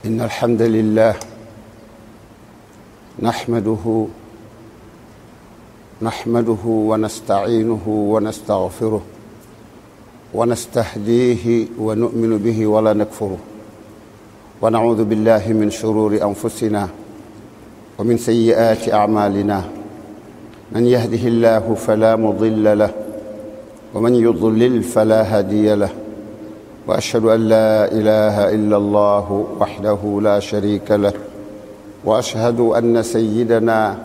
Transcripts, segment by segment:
إن الحمد لله نحمده ونستعينه ونستغفره ونستهديه ونؤمن به ولا نكفره ونعوذ بالله من شرور أنفسنا ومن سيئات أعمالنا من يهده الله فلا مضل له ومن يضلل فلا هادي له وأشهد أن لا إله إلا الله وحده لا شريك له وأشهد أن سيدنا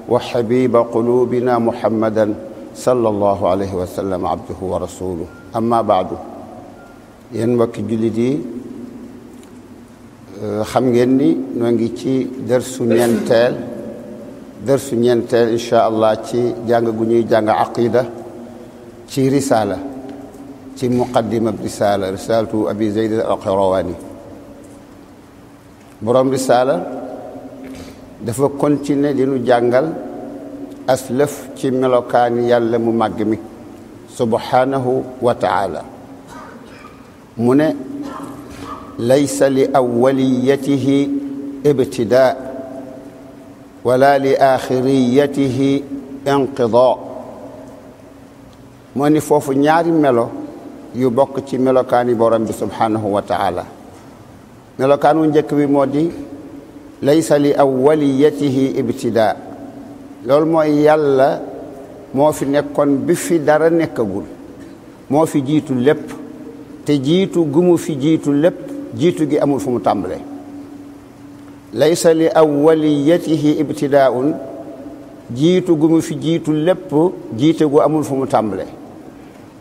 وحبيب قلوبنا محمدا صلى الله عليه وسلم عبده ورسوله أما بعد yéen mbokki jullit yi xam ngeen ni ñoo ngi ci dërsu ñeenteel incha allah ci jàng gu ñuy jàng aqida ci risala ci muqaddima risalatu abi zayd al-Qayrawani borom risala dafa continuer di nu jàngal aslëf ci melokaani yàlla mu màgg mi subhanahu wa ta'ala mu ne laysa li awwaliyatihi ibtidaa wala li axiriyatihi inqidaa moo ni foofu ñaari melo yu bokk ci melokaani borom bi subhanahu wa ta'ala melokaan wu njëkk bi moo di laysa li awwaliyatihi ibtidaa loolu mooy yàlla moo fi nekkoon bi fi dara nekkagul moo fi jiitu lépp te jiitu gu mu fi jiitu lépp jiitu gi amul fu mu tàmbalee laysa li awwaliyatihi ibtidaa'un jiitu gu mu fi jiitu lépp jiite gu amul fu mu tàmbalee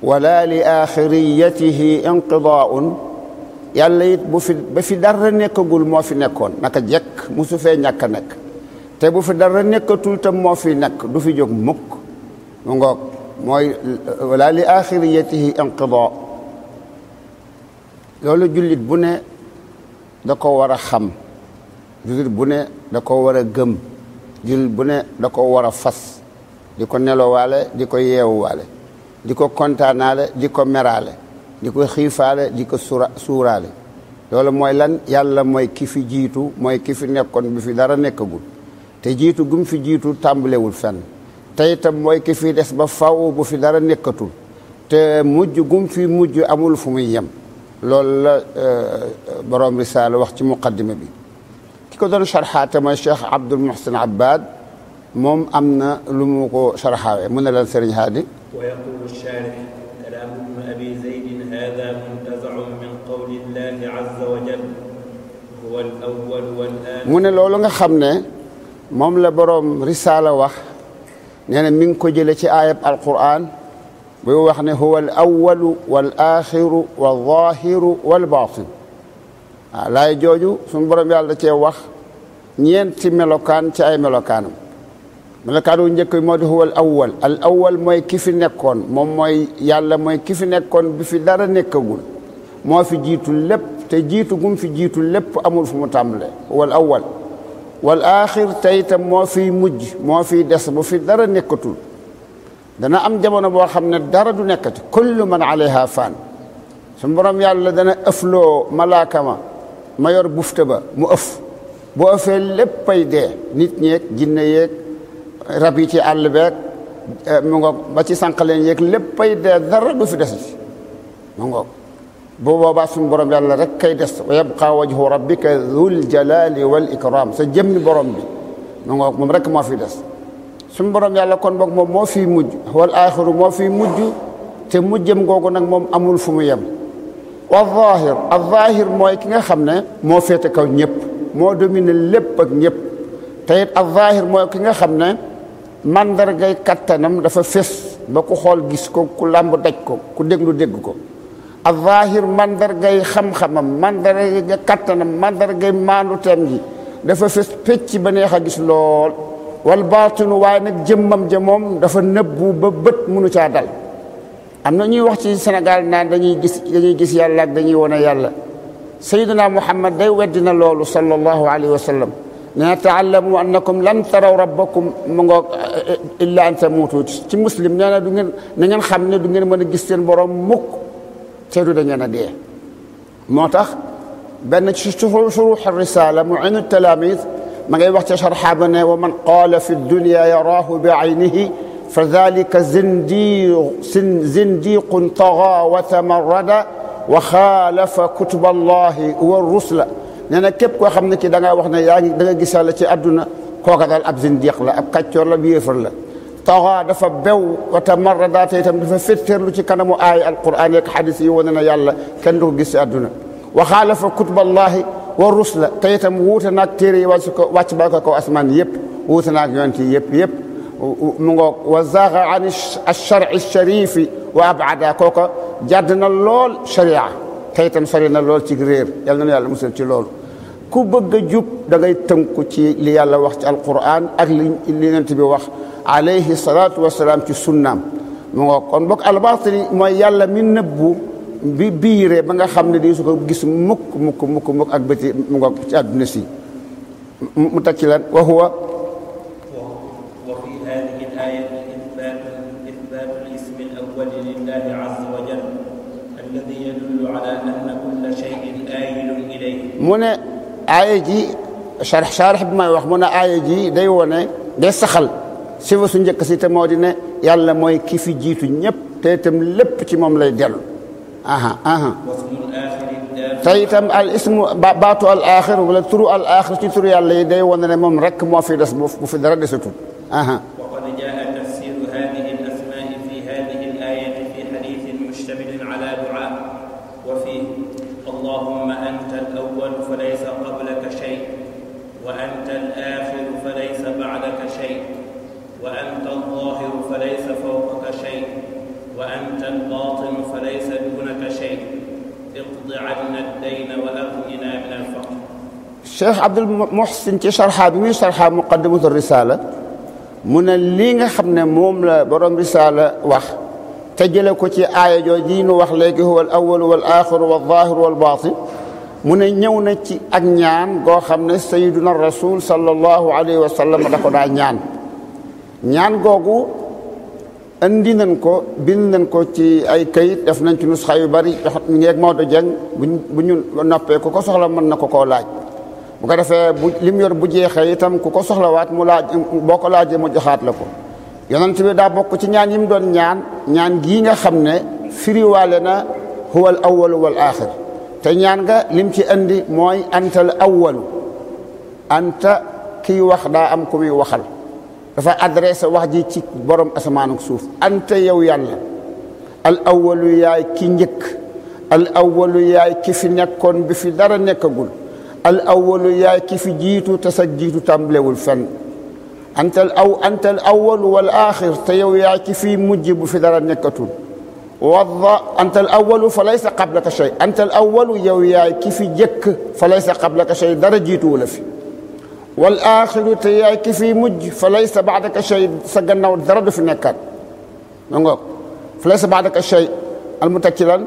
wala li axiriyatihi inqidaa'un yàlla it ba fi dara nekkagul moo fi nekkoon naka jekk musu fee ñàkk a nekk te bu fi dara nekkatul tam moo fi nekk du fi jóg mukk mu ngoog mooy wala li axiriyatihi inqidaa loolu jullit bu ne da ko war a xam jullit bu ne da ko war a gëm jullit bu ne da ko war a fas di ko nelowaale di ko yeewuwaale di ko kontaanaale di ko meraale di ko xiifaale di ko suuraale loolu mooy lan yàlla mooy ki fi jiitu mooy ki fi nekkoon bi fi dara nekkagul te jiitu gum fi jiitu tàmbalewul fenn te itam mooy ki fi des ba faw bu fi dara nekkatul te mujj gum fi mujj amul fu muy yem loolu la borom risaala wax ci muqaddima bi ki ko doon sharxaate mooy Cheikh Abdul Muhsin Abbad moom am na lu mu ko sharxaawe mu ne lan Sëriñ Haadi wa yaqulu ash-sharih kalam ibn abi zayd hadha muntaza'un min qawli llahi azza wa jalla huwa al-awwal wal-akhir mu ne loolu nga xam ne moom la borom risaala wax nee na mi ngi ko jële ci ayab alquran buy wax ne huwa al-awwalu wal-axiru wal-zahiru wal-batin waaw laay jooju suñu borom yàlla da cee wax ñeenti melokaan ci ay melokaanam melokaan wu njëkk bi moo di huwa al awwal mooy ki fi nekkoon moom mooy yàlla mooy ki fi nekkoon bi fi dara nekkagul moo fi jiitu lépp te jiitu gum fi jiitu lépp amul fu mu tàmbalee huwa al awwal wal axir te itam moo fiy mujj moo fiy des bu fi dara nekkatul dana am jamono boo xam ne dara du nekkati kullu man alayha faan suñu borom yàlla dana ëfloo malaakama ma yor bufte ba mu ëf bu ëfee léppay dee nit ñeeg jinne yeeg rab yi ci àll beeg mu ngoog ba ci sànqaleen yeeg léppay dee dara du fi desati mu ngoog bu boobaa suñu borom yàlla rek kay des wa yabqa wajhu rabbika dhul jalali wal ikram sa jëmmi borom bi mu ngoog moom rek moo fi des suñu borom yàlla kon boog moom moo fiy mujj wal axiru moo fiy mujj te mujjam googu nag moom amul fu mu yem wa al-zahir mooy ki nga xam ne moo féete kaw ñëpp moo domine lépp ak ñëpp te it al-zahir mooy ki nga xam ne mandargay kattanam dafa fés ba ku xool gis ko ku làmb daj ko ku déglu dégg ko al-zahir mandargay xam-xamam mandargay kattanam mandargay maanduteem gi dafa fés pecc ba neex a gis lool wal baatinu waaye nag jëmmam ja moom dafa nëbbu ba bët mënu caa dal am na ñuy wax ci Sénégal naan dañuy gis yàlla ak dañuy wone yàlla sayyidina Muhammad day weddina loolu sallallahu alayhi wa sallam ne ta'allamu annakum lan taraw rabbakum mu ngoog illa an tamuutu ci muslim nee na du ngeen na ngeen xam ne du ngeen mën a gis seen borom mukk te du da ngeen a dee moo tax benn ci shuruux ar-risaala Mu'in at-Talaamiid ma ngay wax ca sharxa ba ne wa man qaala fi dunya yaraahu bi aynihi fa dhalika zindiqun tagaa wa tamarrada wa xaalafa kutuba allahi wa rusula. nee na képp koo xam ne ki da ngaa wax ne yaa ngi da nga gis Yàlla ci àdduna kooka daal ab zindiq la ab kàccoor la bi yéefar la. tagaa dafa bew wa tamarrada te itam dafa féttéerlu ci kanamu aay alquran ak xadis yi wane na Yàlla kenn du ko gis ci àdduna. wa xaalafa kutuba allahi wa rusula te itam wuute naag téere yi wàcc ba ko kaw asmaan yëpp wuute naag yonent yi yëpp mu ngoog wa zaaga an ash-shar'i ash-sharifi wa abada kooka jàdd na lool sharia te itam sori na lool ci réer yal na Yàlla musal ci loolu. ku bëgg a jub da ngay tënku ci li Yàlla wax ci alquran ak li yonent bi wax alayhi salaatu wa salaam ci sunnaam mu ngoog kon bokk albaatini mooy Yàlla mi nëbbu bi biiree ba nga xam ne di su ko gis mukk ak bëti mu ngoog ci àdduna si mu teg ci lan wa huwa wa fi hadihi al-ayati ithbatu al-ismi al-awwal lillahi azza wa jalla alladhi yadullu ala anna kulla shay'in aayilun ilayhi. mu ne aaya ji sharh bi may wax mu ne aaya ji day wone day saxal si fa su njëkk si te moo di ne Yàlla mooy ki fi jiitu ñëpp te itam lépp ci moom lay dellu. te itam al ismu baatu al axir wala turu al axir ci turu Yàlla yi day wane ne moom rek moo fi des bu fi dara desatul. وقد جاء تفسير هذه الأسماء في هذه الآية في حديث مشتمل على دعاء وفيه اللهم أنت الأول فليس قبلك شيء وأنت الآخر فليس بعدك شيء وأنت الظاهر فليس فوقك شيء وأنت الباطن فليس دونك شيء اقض عنا الدين وأغننا من الفقر. Cheikh Abdul Muhsin ci sharxa bi muy sharxa muqaddimatu risaala mu ne lii nga xam ne moom la borom risaala wax te jële ko ci aaya jooju yi nu wax léegi huwa al awwalu wal aaxiru wal zaahiru wal baatin mu ne ñëw na ci ak ñaan goo xam ne sayyiduna rasul sallallahu alayhi wa sallam da ko daa ñaan googu andi nañ ko bind nañ ko ci ay kayit def nañ ci nusxa yu bari mi ngi ak Maodo Dieng bu ñu noppee ku ko soxla mën na ko koo laaj bu ko defee bu lim yor bu jeexee itam ku ko soxlawaat mu laaj boo ko laajee mu joxaat la ko. yonent bi daa bokk ci ñaan yi mu doon ñaan gii nga xam ne firiwaale na huwa al awwalu wal aaxir te ñaan nga lim ci andi mooy anta al awwalu anta kiy wax daa am ku muy waxal. dafa adressé wax ji ci borom asamaan ak suuf anta yow Yàlla al awwalu yaay ki njëkk al awwalu yaay ki fi nekkoon bi fi dara nekkagul al awwalu yaay ki fi jiitu te sa jiitu tàmbalewul fenn anta al awwalu wal aaxir te yow yaay ki fi mujj bu fi dara nekkatul anta al awwalu fa laysa qablaka shay anta al awwalu yow yaay ki fi jëkk fa laysa qablaka shay dara jiituwu la fi wal aaxiru te yaay ki fi mujj fa laysa baadaka shay sa gannaaw dara du fi nekkaat ma ngoog fa laysa baadaka shay al mu teg ci lan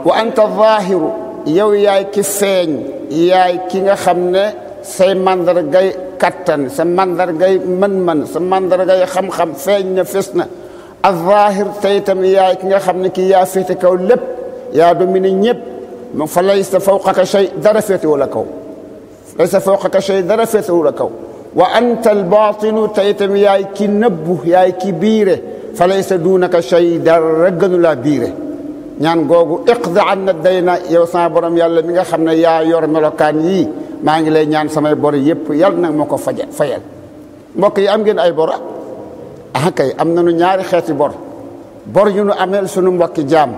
wa anta zaahiru yow yaay ki feeñ yaay ki nga xam ne say mandargay kattan sa mandargay mën-mën sa mandargay xam-xam feeñ na fes na al zaahir te itam yaay ki nga xam ne ki yaa féete kaw lépp yaa domine ñëpp fa laysa fawqaka shay dara féete wala kaw laysa fawqaka shay dara féetewul a kaw wa anta al baatinu te itam yaay ki nëbbu yaay ki biire fa laysa duunaka shay dara gënu laa biire ñaan googu iqdi anna dayna yow sama borom Yàlla mi nga xam ne yaa yor melokaan yii maa ngi lay ñaan samay bor yëpp yal nag ma ko fayal. mbokk yi am ngeen ay bor kay am nañu ñaari xeeti bor yu nu ameel sunu mbokki jaam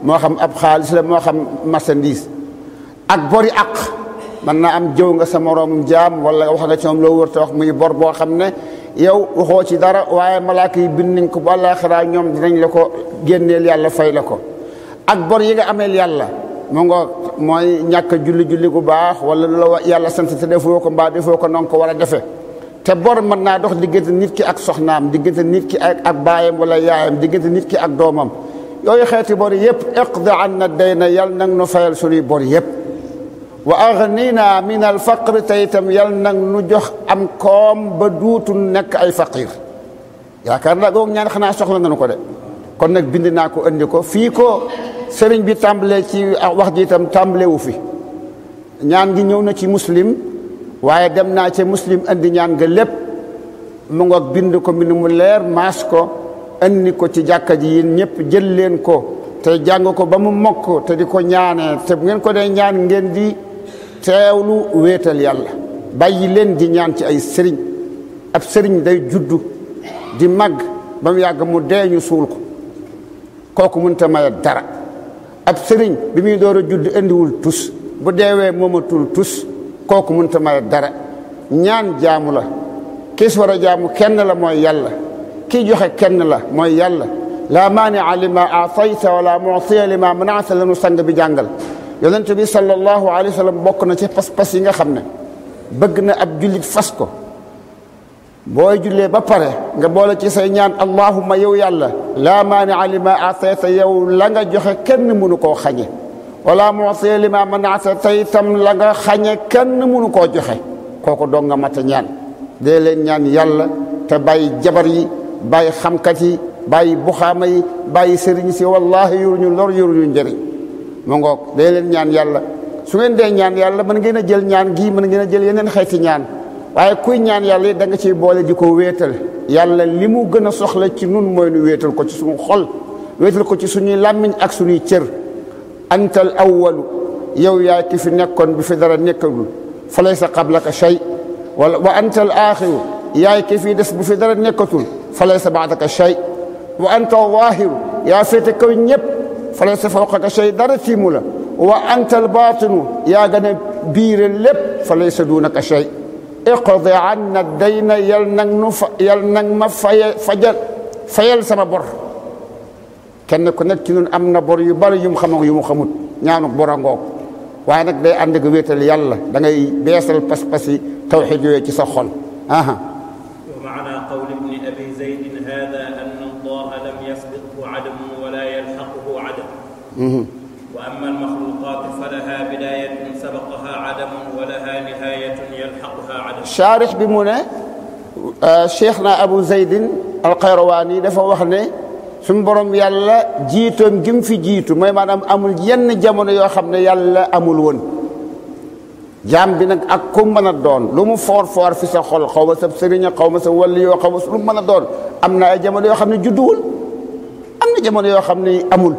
moo xam ab xaalis la moo xam marchandise ak bori àq. man naa am jëw nga sa moroomum jaam wala wax nga ci moom loo wër te wax muy bor boo xam ne yow waxoo ci dara waaye malaaka yi bind nañ ko ba àllaaxira ñoom dinañ la ko génneel Yàlla fay la ko. ak bor yi nga ameel Yàlla mu nga mooy ñàkk julli gu baax wala lu la Yàlla sant te defoo ko mbaa defoo ko noonu ko war a defee te bor mën naa dox diggante nit ki ak soxnaam diggante nit ki ak baayam wala yaayam diggante nit ki ak doomam yooyu xeeti bor yëpp iqdi anna dayna Yàlla nag nu fayal suñuy bor yëpp. wa aghnina min al faqr te itam yal nag nu jox am koom ba duutul nekk ay faqir yaakaar naa googu ñaan xanaa soxla nañu ko de kon nag bind naa ko andi ko fii ko sëriñ bi tàmbalee ci wax ji itam tàmbalewu fi ñaan gi ñëw na ci muslim waaye dem naa ci muslim andi ñaan nga lépp mu ngoog bind ko mbind mu leer maas ko andi ko ci jàkka ji yéen ñëpp jël leen ko te jàng ko ba mu mokk te di ko ñaanee te bu ngeen ko dee ñaan ngeen di teewlu wéetal yàlla bàyyi leen di ñaan ci ay sëriñ ab sëriñ day juddu di màgg ba mu yàgg mu dee ñu suul ko kooku mënta maye dara ab sëriñ bi muy door a judd indiwul tus bu deewee moomatul tus kooku mënta maye dara ñaan jaamu la kiis war a jaamu kenn la mooy yàlla kii joxe kenn la mooy yàlla laa maania lima aatayta wala muutiya lima manaata lanu sang bi jàngal yonent bi sallallahu alayhi wa sallam bokk na ci pas-pas yi nga xam ne bëgg na ab jullit fas ko booy jullee ba pare nga boole ci say ñaan allahumma yow yàlla laa maania lima aatayta yow la nga joxe kenn mënu koo xañe wala muutiya lima manaata tey itam la nga xañe kenn mënu koo joxe kooku dong nga mat a ñaan dee leen ñaan yàlla te bàyyi jabar yi bàyyi xamkat yi bàyyi buxaama yi bàyyi sëriñ si wallahi yoruñu lor yoruñu njëriñ mu ngoog dee leen ñaan yàlla su ngeen dee ñaan yàlla mën ngeen a jël ñaan gii mën ngeen a jël yeneen xeeti ñaan waaye kuy ñaan yàlla yi da nga ciy boole di ko wéetal yàlla li mu gën a soxla ci nun mooy nu wéetal ko ci suñu xol wéetal ko ci suñuy làmmiñ ak suñuy cër antal awwalu yow yaay ki fi nekkoon bi fi dara nekkagul fa laysa qablaka shay wala wa antal aaxiru yaay ki fi des bu fi dara nekkatul fa laysa baadaka shay wa anta waahiru yaa féete kaw ñëpp fa laysa fawqaka shay dara tiimu la wa anta albaatinu yaa gën a biire lépp fa laysa duunaka shay iqdi anna dayna yal nag ma fayal sama bor kenn ku nekk ci ñun am na bor yu bari yu mu xam ak yu mu xamut ñaanu bor a ngoog waaye nag day ànd ak wéetal yàlla da ngay beesal pas-pas yi tawxiid yooyu ci sa xol ومعنى قول ابن أبي زيد هذا أن الله لم يسبقه عدم ولا يلحقه عدم وأما المخلوقات فلها بداية سبقها عدم ولها نهاية يلحقها عدم شارح بمنى شيخنا أبو زيد القيرواني dafa wax ne suñu borom yàlla jiitoom gi mu fi jiitu mooy maanaam amul yenn jamono yoo xam ne yàlla amul woon jaam bi nag ak ku mën a doon lu mu foor fi sa xol xaw ma sa sëriñ xaw ma sa wàlli yoo xaw ma lu mu mën a doon am na ay jamono yoo xam ne judduwul am na jamono yoo xam ne amul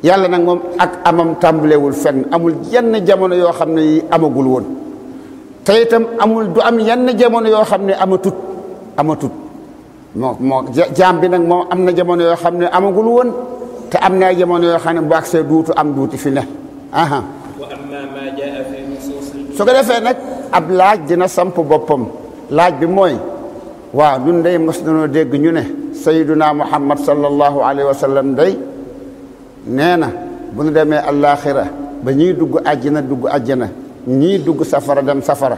yàlla nag moom ak amam tàmbalewul fenn amul yenn jamono yoo xam ne amagul woon te itam amul du am yenn jamono yoo xam ne amatut moo jaam bi nag moom am na jamono yoo xam ne amagul woon te am na ay jamono yoo xam ne bu agsee duutu am duuti fi ne su ko defee nag ab laaj dina samp boppam laaj bi mooy waaw ñun day mos nañoo dégg ñu ne sayyiduna muhammad sallallahu alayhi wa sallam day nee na bu ñu demee àllaaxira ba ñii dugg àjjana ñii dugg safara dem safara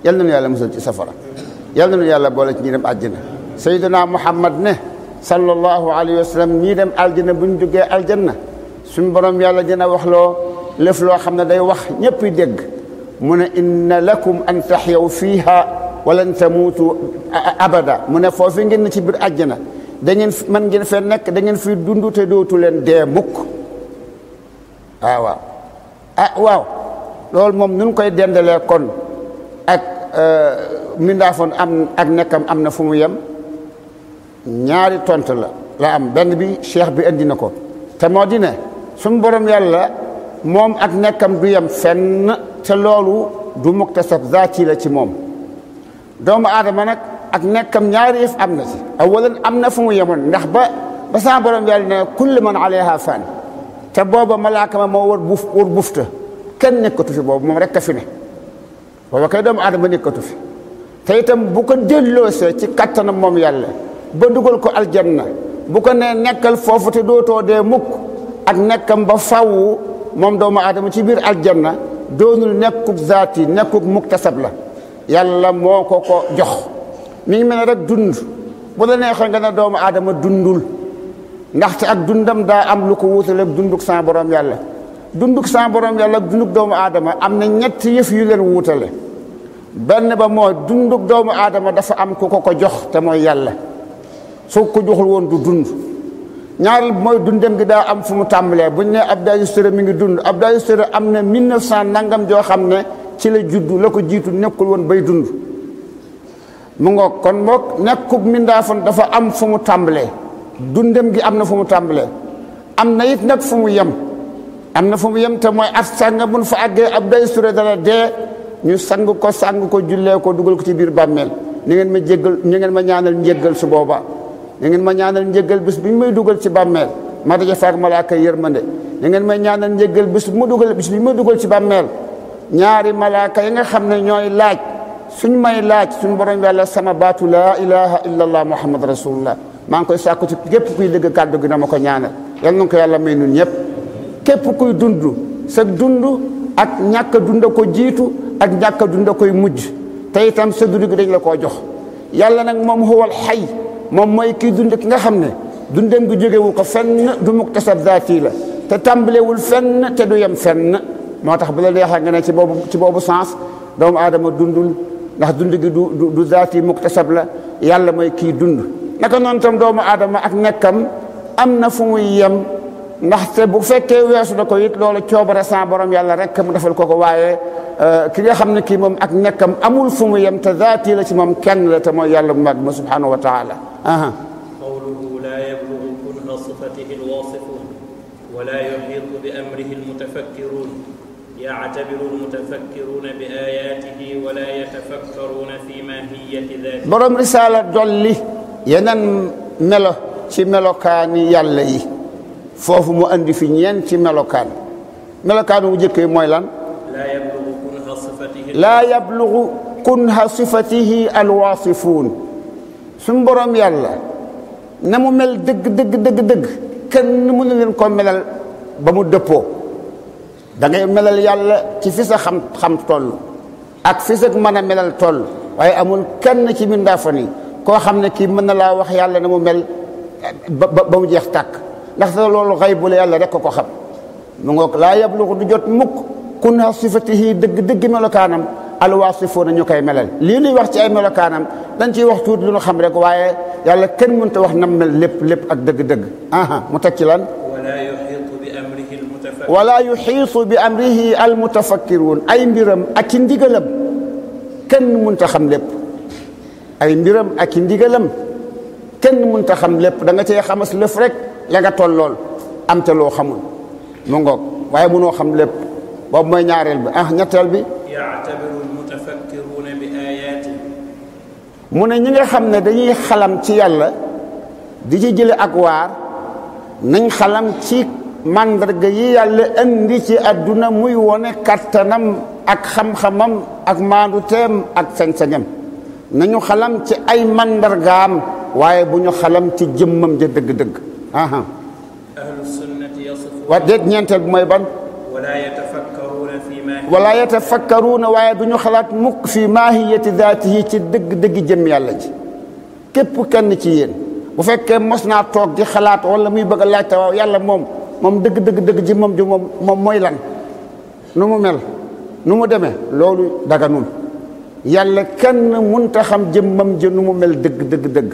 yal na nu yàlla musal ci safara yal na nu yàlla boole ci ñi dem àjjana sayyiduna muhammad ne sallallahu alayhi wa sallam ñii dem aljana bu ñu duggee aljanna suñu borom yàlla dina wax loo lëf loo xam ne day wax ñëpp dégg mu ne inna lakum an taxyaw fiiha walan tamuutu abada mu ne foofu ngeen ci biir àjjana da ngeen mën ngeen fee nekk da ngeen fi dund te dootu leen dee mukk waaw loolu moom nun koy dendalee kon ak mindaafoon am ak nekkam am na fu mu yem ñaari tontu la am benn bi cheikh bi indi na ko te moo di ne suñu borom yàlla moom ak nekkam du yem fenn te loolu du muktasab zaati la ci moom doomu aadama nag ak nekkam ñaari yëf am na ci awalan am na fu mu yemoon ndax ba sa borom yàlla ne kullu man alayha fan te booba malaaka ma moo war bufta kenn nekkatu fi boobu moom rek a fi ne booba kay doomu aadama nekkatu fi te itam bu ko delloosee ci kattanam moom yàlla ba dugal ko aljanna bu ko nee nekkal foofu te dootoo dee mukk ak nekkam ba faww moom doomu aadama ci biir aljanna doonul nekkuk zaati nekkuk muktasab la yàlla moo ko jox mi ngi mel ne rek dund bu la neexee nga ne doomu aadama dundul ndaxte ak dundam daa am lu ko wuutale dunduk sa borom yàlla dunduk sa borom yàlla ak dunduk doomu aadama am na ñetti yëf yu leen wuutale benn ba mooy dunduk doomu aadama dafa am ku ko jox te mooy yàlla su ko joxul woon du dund ñaareel mooy dundem gi daa am fu mu tàmbalee bu ñu ne Abdou Aziz Touré mi ngi dund Abdou Aziz Touré am na 1900 nangam joo xam ne ci la juddu la ko jiitu nekkul woon bay dund mu ngoog kon moog nekkub mindaafoon dafa am fu mu tàmbalee dundem gi am na fu mu tàmbalee am na it nag fu mu yem am na fu mu yem te mooy at sànga mun fa àggee Abdou Aziz Touré dana dee ñu sang ko jullee ko dugal ko ci biir bàmmeel ni ngeen ma jéggal ni ngeen ma ñaanal njéggal su boobaa ni ngeen ma ñaanal njéggal bis bi ñu may dugal ci bàmmeel ma daje faak malaaka yërmande ni ngeen may ñaanal njéggal bis bi ñu may dugal ci bàmmeel ñaari malaaka yi nga xam ne ñooy laaj suñ may laaj suñ borom yàlla sama baatu laa ilaha illa allah muhammad rasulullah maa ngi koy sàkku ci képp kuy dégg kàddu gi na ma ko ñaanal yal na ko yàlla may nun ñëpp képp kuy dund sa dund ak ñàkk a dund ko jiitu ak ñàkk a dund koy mujj te itam sa dund gi dañ la koo jox yàlla nag moom huwal xay moom mooy kii dund ki nga xam ne dundem gi jógewu ko fenn du muktasab zaati la te tàmbalewul fenn te du yem fenn moo tax bu la neexee nga ne ci boobu sens doomu aadama dundul ndax dund gi du zaati muktasab la yàlla mooy kii dund naka noonu tam doomu aadama ak nekkam am na fu muy yem ndaxte bu fekkee weesu na ko it loolu coobare sa borom yàlla rek mu defal ko waaye ki nga xam ne kii moom ak nekkam amul fu mu yem te zaati la ci moom kenn la te mooy yàlla bu mag ma subhanahu wa taala qawluhu la yablughu kunha sifatihi alwasifun wa la yuhitu bi amrihi almutafakkirun ya'tabiru almutafakkiruna bi ayatihi wa la yatafakkaruna fi mahiyati dhatihi borom risaala dolli yeneen melo ci melokaani yàlla yi foofu mu andi fi ñeen ci melokaan bu jëkkee mooy lan laa yablugu kunha sifatihi alwaasifuun suñ borom yàlla na mu mel dëgg kenn mënu leen ko melal ba mu dëppoo da ngay melal yàlla ci fi sa xam toll ak fi sa mën a melal toll waaye amul kenn ci mindaafa ni koo xam ne kii mën na laa wax yàlla na mu mel ba mu jeex tàkk ndax loolu xaybu la yàlla rek ko xam mu ngoog laa yablugu du jot mukk kunha sifatihi dëgg melokaanam alwaasifuuna ñu koy melal lii nuy wax ci ay melokaanam dañ ciy wax tuuti lu ñu xam rek waaye yàlla kenn mënut a wax nam mel lépp ak dëgg mu teg ci lan wala yuxiitu bi amrihi almutafakkiruun ay mbiram ak ci ndigalam kenn mënut a xam lépp ay mbiram ak ci ndigalam kenn mënut a xam lépp da nga cee xamas lëf rek la nga toll lool am te loo xamul mu ngoog waaye mënoo xam lépp boobu mooy ñaareel bi ñetteel bi ya'tabiru al-mutafakkiruuna bi aayaatihi mu ne ñi nga xam ne dañuy xalam ci yàlla di ci jële ak waar nañ xalam ci mandarga yi yàlla indi ci àdduna muy wone kattanam ak xam-xamam ak maanduteem ak sañ-sañam nañu xalam ci ay mandargaam waaye bu ñu xalam ci jëmmam ja dëgg-dëgg ahlu sunnati yasifuuna wa déet ñeenteel bi mooy ban wala yatafakkaruuna waaye du ñu xalaat mukk fi maahiyati daatihi ci dëgg-dëgg jëm yàlla ji képp kenn ci yéen bu fekkee mos naa toog di xalaat wala muy bëgg a laajte waaw yàlla moom dëgg ji moom mooy lan nu mu mel nu mu demee loolu daganul yàlla kenn munta xam jëmmam ji nu mu mel dëgg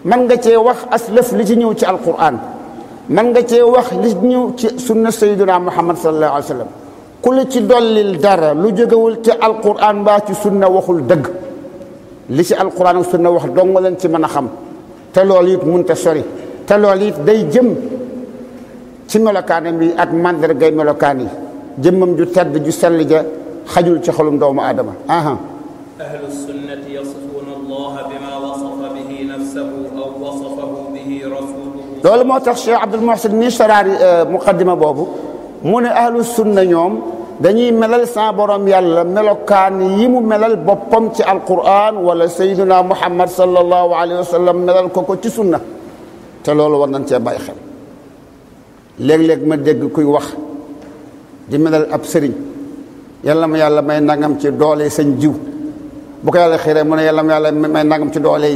man nga cee wax aslëf li ci ñëw ci alquran man nga cee wax li ñëw ci sunna sayyidina muhammad sallallahu alayhi wa sallam ku la ci dollil dara lu jógewul ci alquran mbaa ci sunna waxul dëgg li ci alquran ak sunna wax dong leen ci mën a xam te loolu it munta sori te loolu it day jëm ci melokaanam yi ak mandargay melokaan yi jëmmam ju tedd ju sell ja xajul ci xolum doomu aadama ahlu sunnati yasifuuna allaha bima wasafa bihi nafsahu aw wasafahu bihi rasuluhu loolu moo tax Cheikh Abdul Muhsin mi saraari muqaddima boobu mu ne ahlu sunna ñoom dañuy melal sa borom yàlla melokaan yi mu melal boppam ci alquran wala sayyiduna muhammad sallallahu alayhi wa sallam melal ko ci sunna te loolu war nañ cee bàyyi xel léeg-léeg ma dégg kuy wax di melal ab sëriñ yàlla ma yàlla may nangam ci doole sëñ jiw bu ko yàlla xiiree mu ne yàlla ma yàlla may nangam ci doole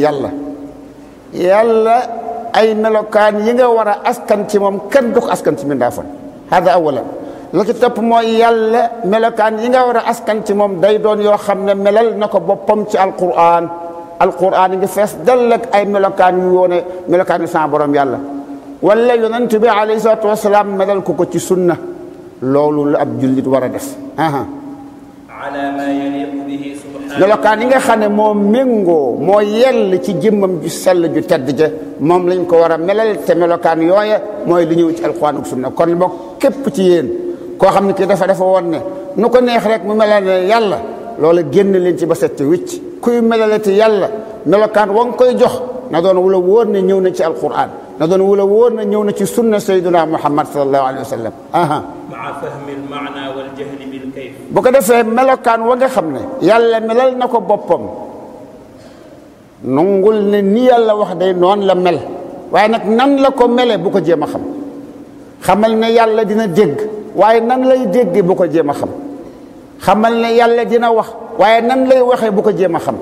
yàlla ay melokaan yi nga war a askan ci moom kenn du ko askan ci mindaafan hada awalan la ci topp mooy yàlla melokaan yi nga war a askan ci moom day doon yoo xam ne melal na ko boppam ci alquran yi ngi fees dell ak ay melokaan yu woone melokaan yu sa borom yàlla wala yonent bi alayhi salaatu wasalaam melal ko ci sunna loolu la ab jullit war a def ala ma yaliqu bihi subhanahu melokaan yi nga xam ne moo méngoo moo yell ci jëmmam ju sell ju tedd ja moom lañ ko war a melal te melokaan yooya mooy li ñëw ci alquran ak sunna kon bokk képp ci yéen koo xam ne kii dafa woon ne nu ko neex rek mu melal ne yàlla loola génn leen ci ba set wicc kuy melalati yàlla melokaan wa nga koy jox na doon wula wóor ne ñëw na ci alquran na doon wula wóor ne ñëw na ci sunna sayyiduna muhammad sallallahu alayhi wa sallam maa fahmi al-maana wal jahli bil kayf bu ko defee melokaan wa nga xam ne yàlla melal na ko boppam nungul ne ni yàlla wax day noonu la mel waaye nag nan la ko mele bu ko jéem a xam xamal ne yàlla dina dégg waaye nan lay déggee bu ko jéem a xam xamal ne yàlla dina wax waaye nan lay waxee bu ko jéem a xam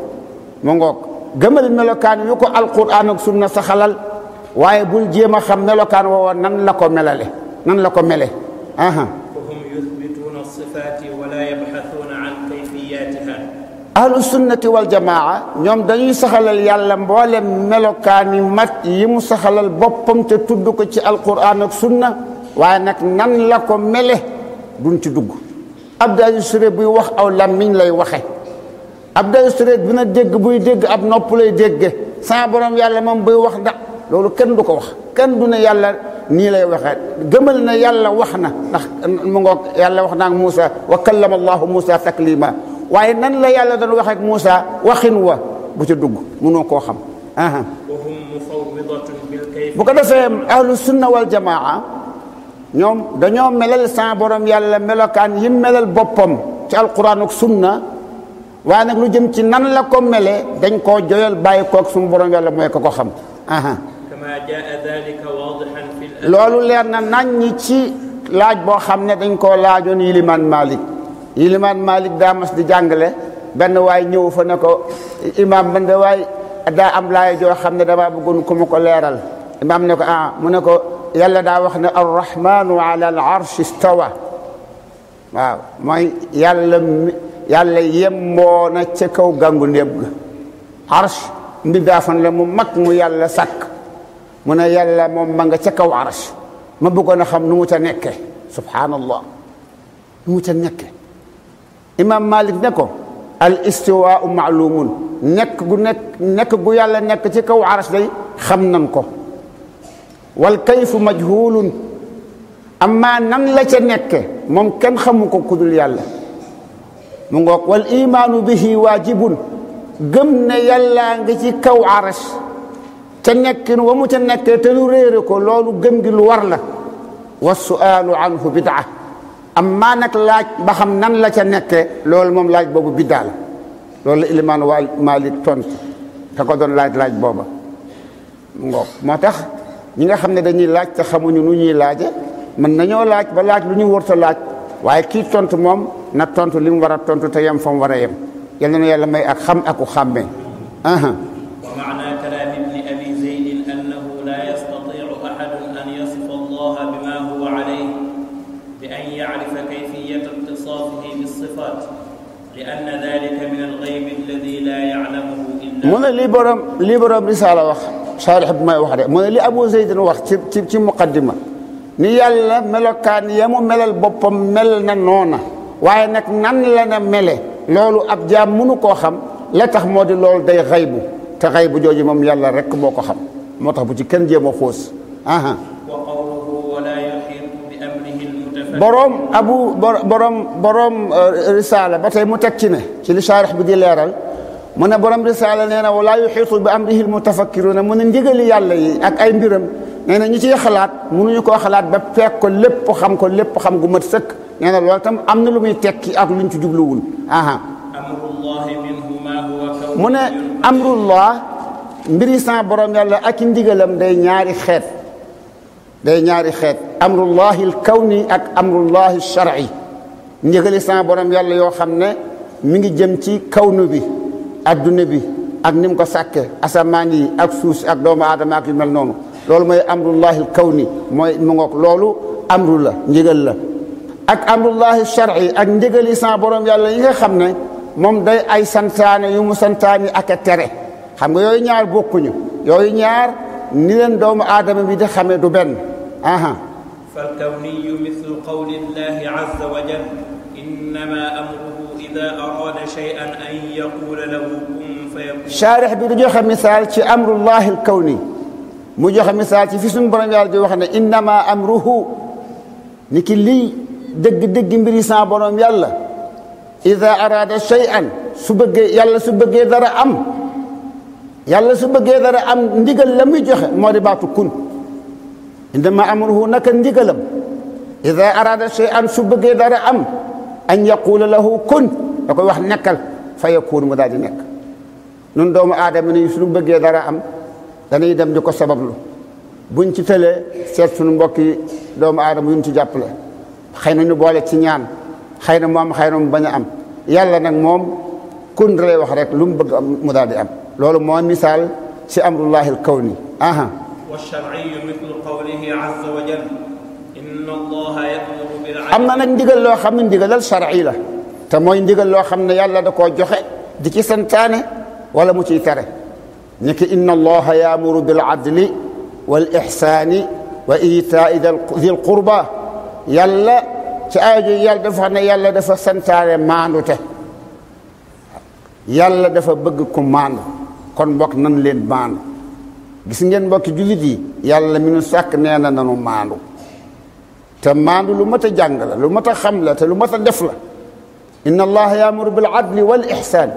mu ngoog gëmal melokaan yu ko alquran ak sunna saxalal waaye bul jéem a xam melokaan woowa nan la ko melale nan la ko mele fahum yuthbituuna as-sifaati wa laa yabxathuuna an kayfiyaatiha ahlu sunnati wal jamaa ñoom dañuy saxalal yàlla mboolem melokaani mat yi mu saxalal boppam te tudd ko ci alquran ak sunna waaye nag nan la ko mele duñ ci dugg Abdou Touré buy wax aw làmmiñ lay waxe Abdou Touré dina dégg buy dégg ab nopp lay dégge sa borom yàlla moom buy wax da loolu kenn du ko wax kenn du ne yàlla nii lay waxee gëmal na yàlla wax na ndax mu ngoog yàlla wax na ak Moussa wa kallama allahu Moussa taklima waaye nan la yàlla doon wax ak Moussa waxin wa bu ca dugg mënoo koo xam bu ko defee ahlu sunna wal jamaa ñoom dañoo melal sa borom yàlla melokaan yi melal boppam ci alquran ak sunna waaye nag lu jëm ci nan la ko mele dañ koo joyal bàyyi koog suñu borom yàlla mooy ko xam loolu leer na nañ ci laaj boo xam ne dañ koo laajoon Yilimaan Malik daa mas di jàngale benn waay ñëw fa ne ko imaam man de waay daa am laay joo xam ne dama bëggoon ku ma ko leeral imaam ne ko mu ne ko yàlla daa wax ne arrahmanu ala al arsh istawa waaw mooy yàlla yemboo na ca kaw gàngu ndéeb ga arsh mbindaafan la mu mag mu yàlla sàkk mu ne yàlla moom ma nga ca kaw arsh ma bëggoon a xam nu mu ca nekke subhanallah nu mu ca nekke imam Malik ne ko al istiwaau maalumun nekk gu yàlla nekk ci kaw arsh day xam nan ko wal kayfu majhulun amma nan la ca nekke moom kenn xamu ko kudul yàlla mu ngoog wal imaanu bihi waajibun gëm ne yàllaa ngi ci kaw arsh ca nekkin wa mu ca nekkee te lu réere ko loolu gëm gi lu war la wa su'aalu anhu bid'a amma nag laaj ba xam nan la ca nekkee loolu moom laaj boobu biddaa la loolu la ilimaan waa Malik tontu te ko doon laaj booba mu ngoog moo tax ñi nga xam ne dañuy laaj te xamuñu nu ñuy laaje mën nañoo laaj ba laaj lu ñu warta laaj waaye kii tontu moom na tontu li mu war a tontu te yem fa mu war a yem yal na yàlla may ak xam ak ku xàmmee ومعنى كلام ابن أبي زيد أنه لا يستطيع أحد أن يصف الله بما هو عليه بأن يعرف كيفية اتصافه بالصفات لأن ذلك من الغيب الذي لا يعلمه إلا من لي بروم رسالة wax شارح بما wax de من li Abu Zayd wax ci muqaddima ni yàlla melokaan yamu melal boppam mel na noona waaye nag nan la na mele loolu ab jaam mënu koo xam la tax moo di loolu day xaybu te xaybu jooju moom yàlla rek moo ko xam moo tax bu ci kenn jéem a xuus borom risaala ba tey mu teg ci ne ci li saarix bi di leeral mu ne borom risaala nee na wala yuxiitu bi amrihi almutafakkiruuna mu ne ndigali yàlla yi ak ay mbiram nee na ñi ciy xalaat mënuñu koo xalaat ba fekk ko lépp xam gu mat sëkk nee na loolu tam am na lu muy tekki ak luñ ci jubluwul mu ne amrullah mbiri sa borom yàlla ak i ndigalam day ñaari xeet amrullahi alkawni ak amrullahi shar'i ndigali sa borom yàlla yoo xam ne mi ngi jëm ci kawnu bi adduna bi ak ni mu ko sàkke asamaan yi ak suuf si ak doomu aadama ak yu mel noonu loolu mooy amrullahi alkawni mooy mu ngoog loolu amru la ndigal la ak amrullahi shar'i ak ndigali sa borom yàlla yi nga xam ne moom day ay santaane yu mu santaani ak a tere xam nga yooyu ñaar bokkuñu yooyu ñaar ni leen doomu aadama bi di xamee du benn. فالكوني مثل قول الله عز وجل إنما أمره إذا أراد شيئا أن يقول له كن فيكون. شارح bi du joxe misaal ci amrullahi al-kawni mu joxe misaal ci fi suñu borom yàlla di wax ne innama amruhu ni ki lii dëgg-dëgg mbiri sa borom yàlla ida arada shay'an su bëggee yàlla su bëggee dara am yàlla su bëggee dara am ndigal la muy joxe moo di baatu kun innama amruhu naka ndigalam ida arada shay'an su bëggee dara am an yaqula lahu kun da koy wax nekkal fa yakun mu daal di nekk nun doomu aadama ni suñu bëggee dara am dañuy dem di ko sabablu buñ ci tëlee seet suñu mbokki doomu aadama yuñ ci jàppale xëy na ñu boole ci ñaan xëy na mu am xëy na mu bañ a am yàlla nag moom kun lay wax rek lu mu bëgg mu daal di am loolu moo misaal ci amrullahi al-kawni. والشرعي مثل قوله عز وجل إن الله يأمر بالعدل. am na nag ndigal loo xam ne ndigalal shar'i la te mooy ndigal loo xam ne yàlla da koo joxe di ci santaane wala mu ciy tere niki inna allaha yaamuru bil adli wal ihsaani wa itaa'i dil qurba yàlla ci aaya ji yàlla dafa xam ne yàlla dafa santaane maandute yàlla dafa bëgg ku maandu kon mbokk nan leen maandu gis ngeen mbokki jullit yi yàlla mi nu sàkk nee na nanu maandu te maandu lu mat a jàng la lu mat a xam la te lu mat a def la inna allaha yaamuru bil adli wal ihsaan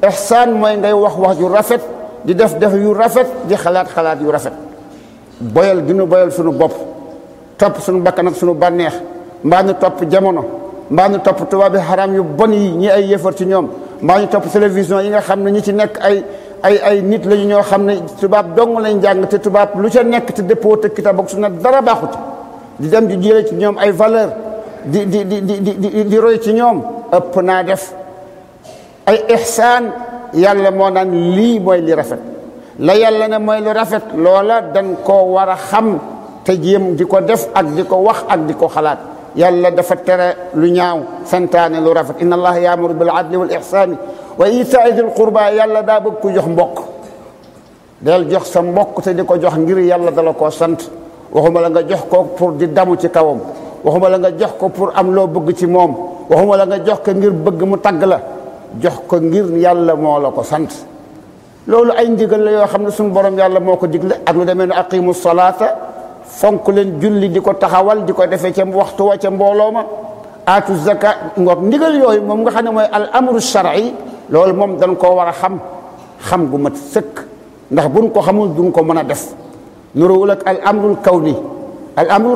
ihsaan mooy ngay wax yu rafet di def yu rafet di xalaat yu rafet boyal gi nu boyal sunu bopp topp sunu bakkan ak sunu bànneex mbaa ñu topp jamono mbaa ñu topp tubaab bi xaraam yu bon yi ñi ay yëfar ci ñoom mbaa ñu topp télévision yi nga xam ne ñi ci nekk ay nit lañu ñoo xam ne tubaab dong lañ jàng te tubaab lu ca nekk te dëppoo te kitaab ak sunna dara baaxut di dem di jëlee ci ñoom ay valeur di roy ci ñoom ëpp naa def ay ihsaan yàlla moo naan lii mooy li rafet la yàlla ne mooy lu rafet loola dañ koo war a xam te jéem di ko def ak di ko wax ak di ko xalaat yàlla dafa tere lu ñaaw santaane lu rafet inna allaha yaamuru bil adli wal ihsaani wa itaa'i dil qurba yàlla daa bëgg ku jox mbokk del jox sa mbokk te di ko jox ngir yàlla dala koo sant waxuma la nga jox ko pour di damu ci kawam waxuma la nga jox ko pour am loo bëgg ci moom waxuma la nga jox ko ngir bëgg mu tagg la jox ko ngir yàlla moo la ko sant loolu ay ndigal la yoo xam ne suñu borom yàlla moo ko digle ak lu demee ne aqimu salaata fonk leen julli di ko taxawal di ko defee ca waxtu wa ca mbooloo ma aatu zaka ngoog ndigal yooyu moom nga xam ne mooy al amru shar'i loolu moom dañ koo war a xam gu mat sëkk ndax buñ ko xamul duñ ko mën a def nuruwul ak al amrul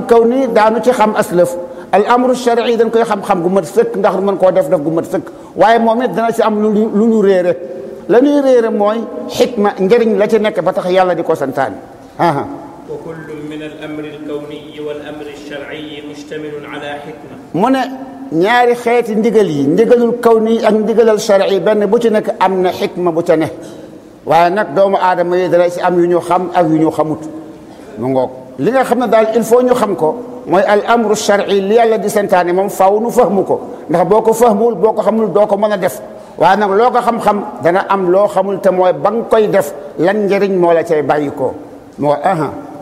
kawni daanu ci xam aslëf al amru shar'i dañ koy xam gu mat sëkk ndax mën koo def gu mat sëkk waaye moom it dana ci am lu ñu réere la ñuy réere mooy xikma njëriñ la ci nekk ba tax yàlla di ko santaane. wa kullu min al amri al kawni wal amri al shar'i mustamilun ala xikma. mu ne ñaari xeeti ndigal yi ndigalul kawni ak ndigalal shar'i benn bu ci nekk am na xikma bu ca ne waaye nag doomu aadama yi dana ci am yu ñu xam ak yu ñu xamut mu ngoog li nga xam ne daal il faut ñu xam ko mooy al amru shar'i li yàlla di santaane moom faaw nu fahmu ko ndax boo ko fahmul boo ko xamul doo ko mën a def waaye nag loo ko xam-xam dana am loo xamul te mooy ba nga koy def lan njëriñ moo la cay bàyyi ko moo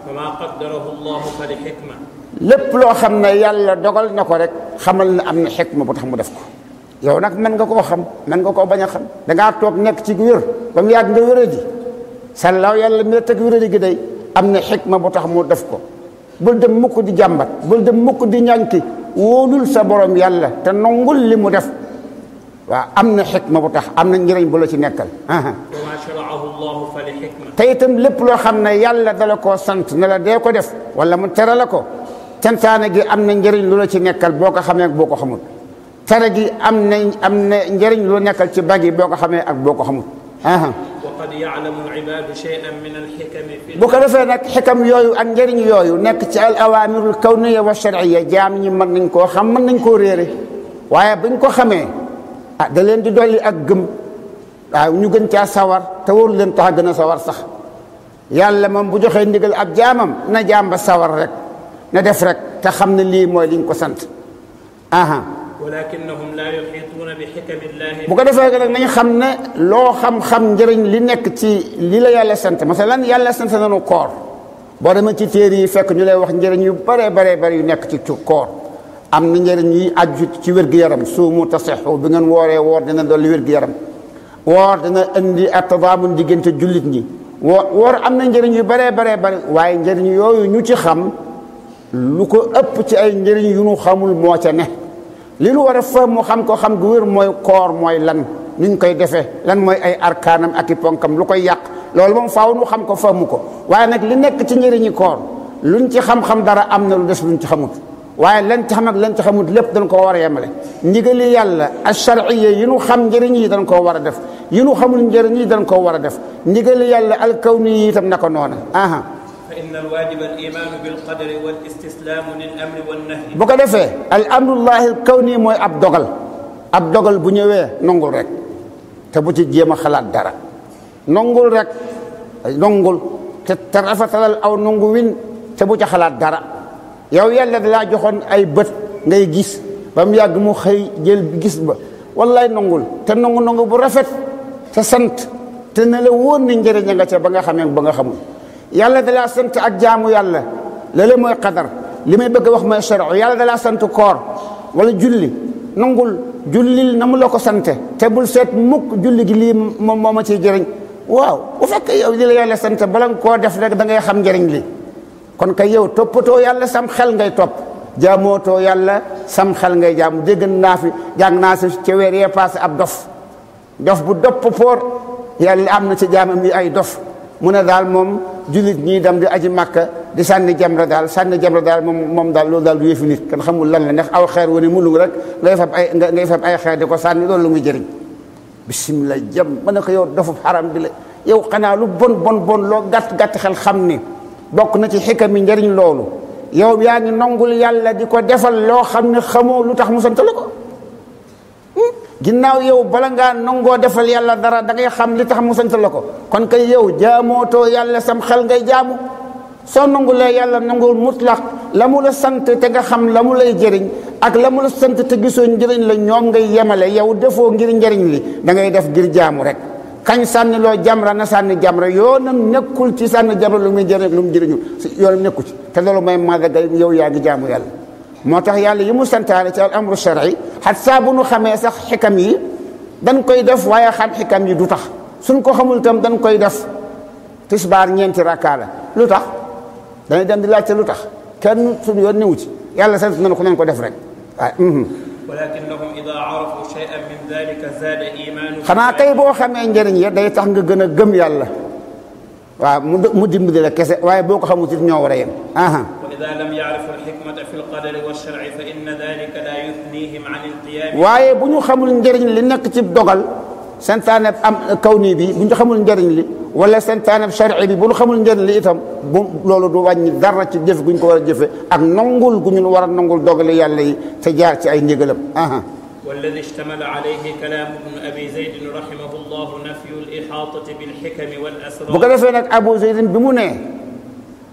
ma qaddarahu Allah fa li hikma lépp loo xam ne yàlla dogal na ko rek xamal ne am na xikma bu tax mu def ko yow nag mën nga koo xam mën nga koo bañ a xam dangaa toog nekk ci wér ba mu yàgg nga wéradi sàllaaw yàlla mi la teg wéradi gi day am na xikma bu tax mu def ko bul dem mukk di jàmbat bul dem mukk di ñànki wóolul sa borom yàlla te nangul li mu def waaw am na xikma bu tax am na njëriñ bu la ci nekkal. wa shara'ahu Allah fa li hikma. te itam lépp loo xam ne yàlla dala koo sant ne la dee ko def wala mu tere la ko santaane gi am na njëriñ lu la ci nekkal boo ko xamee ak boo ko xamul tere gi am na njëriñ lu nekkal ci bagi boo ko xamee ak boo ko xamul. wa qad ya'lamu al-'ibadu shay'an min al-hikami. bu ko defee nag xikam yooyu ak njëriñ yooyu nekk ci al awaamirul kawniyya wa shar'iyya jaam ñi mën nañ koo xam mën nañ koo réere waaye buñ ko xamee da leen di dolli ak gëm waaw ñu gën caa sawar te waru leen tax a gën a sawar sax yàlla moom bu joxee ndigal ab jaamam na jaam ba sawar rek na def rek te xam ne lii mooy liñ ko sant. walakinnahum la yuhituuna bi hikamillahi. bu ko defee nag nañ xam ne loo xam-xam njëriñ li nekk ci li la yàlla sant masalan yàlla sant nañu koor boo demee ci téere yi fekk ñu lay wax njëriñ yu bare yu nekk ci koor am na njëriñ yi aju ci wér-gu-yaram suumu tasixu bi ngeen woor dina dolli wér-gu-yaram woor dina indi at-tadaamun diggante jullit ñi woor am na njëriñ yu bare waaye njëriñ yooyu ñu ci xam lu ko ëpp ci ay njëriñ yu ñu xamul moo ca ne li lu war a fa mu xam ko xam gu wér mooy koor mooy lan nuñ koy defee lan mooy ay arkaanam ak i ponkam lu koy yàq loolu moom faaw nu xam ko famu ko waaye nag li nekk ci njëriñi koor luñ ci xam-xam dara am na lu des luñ ci xamut waaye lañ ci xam ak lañ ci xamut lépp dañ koo war a yemale ndigali yàlla ash-shar'iyya yi nu xam njëriñ yi dañ koo war a def yi nu xamul njëriñ yi dañ koo war a def ndigali yàlla al-kawni yi itam naka noona aha fa inna al-waajiba al-iimaanu bil-qadari wal-istislaamu lil-amri wan-nahyi bu ko defee al-amrullahi al-kawni mooy ab dogal bu ñëwee nongul rek te bu ci jéem a xalaat dara nongul rek nongul te rafetalal aw nongu win te bu ca xalaat dara yow yàlla da laa joxoon ay bët ngay gis ba mu yàgg mu xëy jël gis ba wallaay nongul te nongu bu rafet te sant te ne la wóor ni njëriñ nga ca ba nga xamee ba nga xamul yàlla da laa sant ak jaamu yàlla lële mooy qadar li may bëgg a wax mooy shar'u yàlla da laa sant koor wala julli nongul jullil na mu la ko sante te bul seet mukk julli gi lii moom moo ma ciy jëriñ waaw bu fekkee yow li la yàlla sant bala nga koo def rek da ngay xam njëriñ li kon kay yow toppatoo yàlla sam xel ngay topp jaamootoo yàlla sam xel ngay jaamu dégg naa fi jàng naa si ca weer yee passé ab dof bu dopp poor yàlla am na ci jaamam yi ay dof mu ne daal moom jullit ñii dem di aji màkka di sànni jamra daal moom daal loolu daal du yëfi nit kan xamul lan la ndax aw xeer wu ne mulug rek ngay fab ay xeer di ko sànni loolu lu muy jëriñ bismillah jam ma ne ko yow dofu xaram bi la yow xanaa lu bon loo gàtt xel xam ni bokk na ci xikam mi njëriñ loolu yow yaa ngi nongul yàlla di ko defal loo xam ne xamoo lu tax mu sant la ko ginnaaw yow bala ngaa nangoo defal yàlla dara da ngay xam li tax mu sant la ko kon kay yow jaamootoo yàlla sam xel ngay jaamu soo nangulee yàlla nangul mutlaq la mu la sant te nga xam la mu lay jëriñ ak la mu la sant te gisoo njëriñ la ñoom ngay yemale yow defoo ngir njëriñ li da ngay def ngir jaamu rek kañ sànni loo jamra na sànni jamra yoonam nekkul ci sànni jamra lu muy jëriñ lu mu jëriñu yoonam nekku ci te loolu mooy madaga yow yaa ngi jaamu yàlla moo tax yàlla yi mu santaane ci al amru shar'i xat saa bu nu xamee sax xikam yi dañ koy def waaye xam xikam yi du tax suñ ko xamul itam dañ koy def tisbaar 4 rakkaa la lu tax dañuy dem di laajte lu tax kenn suñu yoon newu ci yàlla sant nañ ko nañ ko def rek waaye walakinnahum idaa arafu shay'an min dhalika zaada iimaanuhum xanaa kay boo xamee njëriñ ya day tax nga gën a gëm yàlla waaw mu dimbali la kese waaye boo ko xamul it ñoo war a yem وإذا لم يعرفوا الحكمة في القدر والشرع فإن ذلك لا يثنيهم عن القيام waaye bu ñu xamul njëriñ li nekk ci dogal santaane am kawni bi bu ñu xamul njëriñ li wala santaane shar'i bi bu ñu xamul njëriñ li itam bu loolu du wàññi dara ci jëf gu ñu ko war a jëfe ak nangul gu ñu war a nangul dogale yàlla yi te jaar ci ay ndigalam والذي اشتمل عليه كلام ابن أبي زيد رحمه الله نفي الإحاطة بالحكم والأسرار bu ko defee nag Abu Zayd bi mu ne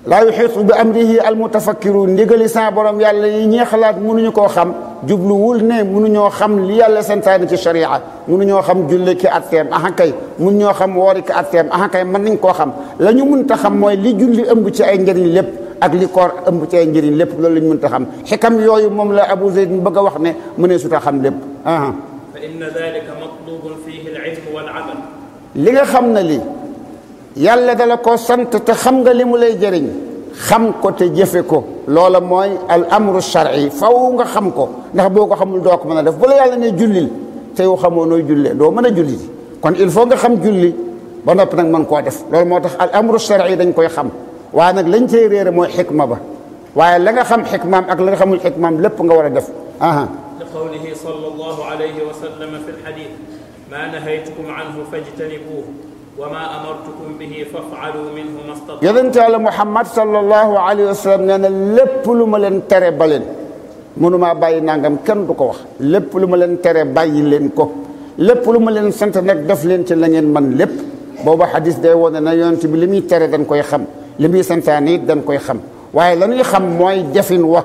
laa yuxiitu bi amrihi almutafakkiruun ndigali sa borom yàlla yi ñi xalaat mënuñu koo xam jubluwul ne mënuñoo xam li yàlla santaane ci sharia mënuñoo xam julli ki atteem kay mënuñoo xam woori ki atteem kay mën nañ koo xam la ñu mënta xam mooy li julli ëmb ci ay njëriñ lépp ak li koor ëmb ci ay njëriñ lépp loolu la ñu mënta xam xikam yooyu moom la Abu Zayd bëgg a wax ne mu ne suta xam lépp fa inna dhalika matlubun fihi al-ilm wal-amal li nga xam na li yàlla dala ko sant te xam nga li mu lay jëriñ xam ko te jëfe ko loola mooy al amru shar'i faw nga xam ko ndax boo ko xamul doo ko mën a def bu la yàlla ne jullil te yow xamoo nooy jullee doo mën a julli kon il faut nga xam julli ba noppi nag mën koo def loolu moo tax al amru shar'i dañ koy xam waaye nag lañ cay réere mooy xikma ba waaye la nga xam xikmaam ak la nga xamul xikmaam lépp nga war a def li qawlihi sallallahu alayhi wa sallam fi al-hadith ma nahaytukum anhu fajtanibuhu wa ma amartukum bihi faf'alu minhu mastata'tum yonent Yàlla Muhammad sallallahu alayhi wa sallam nee na lépp lu ma leen tere ba leen mënumaa bàyyi nangam kenn du ko wax lépp lu ma leen tere bàyyi leen ko lépp lu ma leen sant nag def leen ci la ngeen man lépp booba xadis day wone na yonent bi li muy tere dañ koy xam li muy santaane it dañ koy xam waaye la ñuy xam mooy defin wa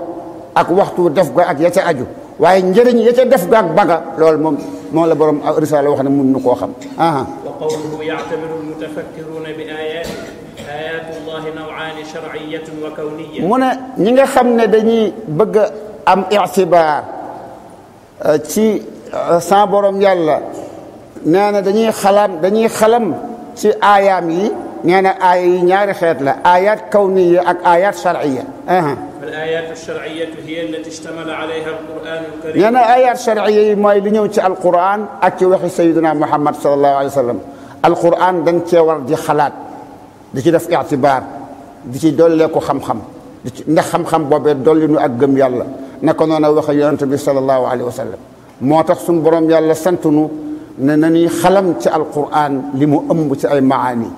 ak waxtu def ga ak ya ca aju waaye njëriñ ya ca def ga ak baga loolu moom la borom risaala wax ne mun nu koo xam wa qawluhu ya'tabiru al-mutafakkiruna bi ayatihi ayatullahi naw'aani shar'iyyatun wa kawniyya. mu ne ñi nga xam ne dañuy bëgg a am itibaar ci sa borom yàlla nee na dañuy xalam ci aayaam yi nee na aaya yi ñaari xeet la ayat kawniya ak ayat shar'iyya. فالآيات الشرعية هي التي اشتمل عليها القرآن الكريم. nee na ayat shar'iyya yi mooy li ñëw ci alquran ak ci waxi sayyidina Muhammad sallallahu alayhi wa sallam. alquran dañ cee war di xalaat di ci def itibaar di ci dollee ko xam-xam di ci ndax xam-xam boobee dolli nu ak gëm yàlla naka noonu waxe yonent bi sallallahu alayhi wa sallam. moo tax suñu borom yàlla sant nu ne nañuy xalam ci alquran li mu ëmb ci ay maani.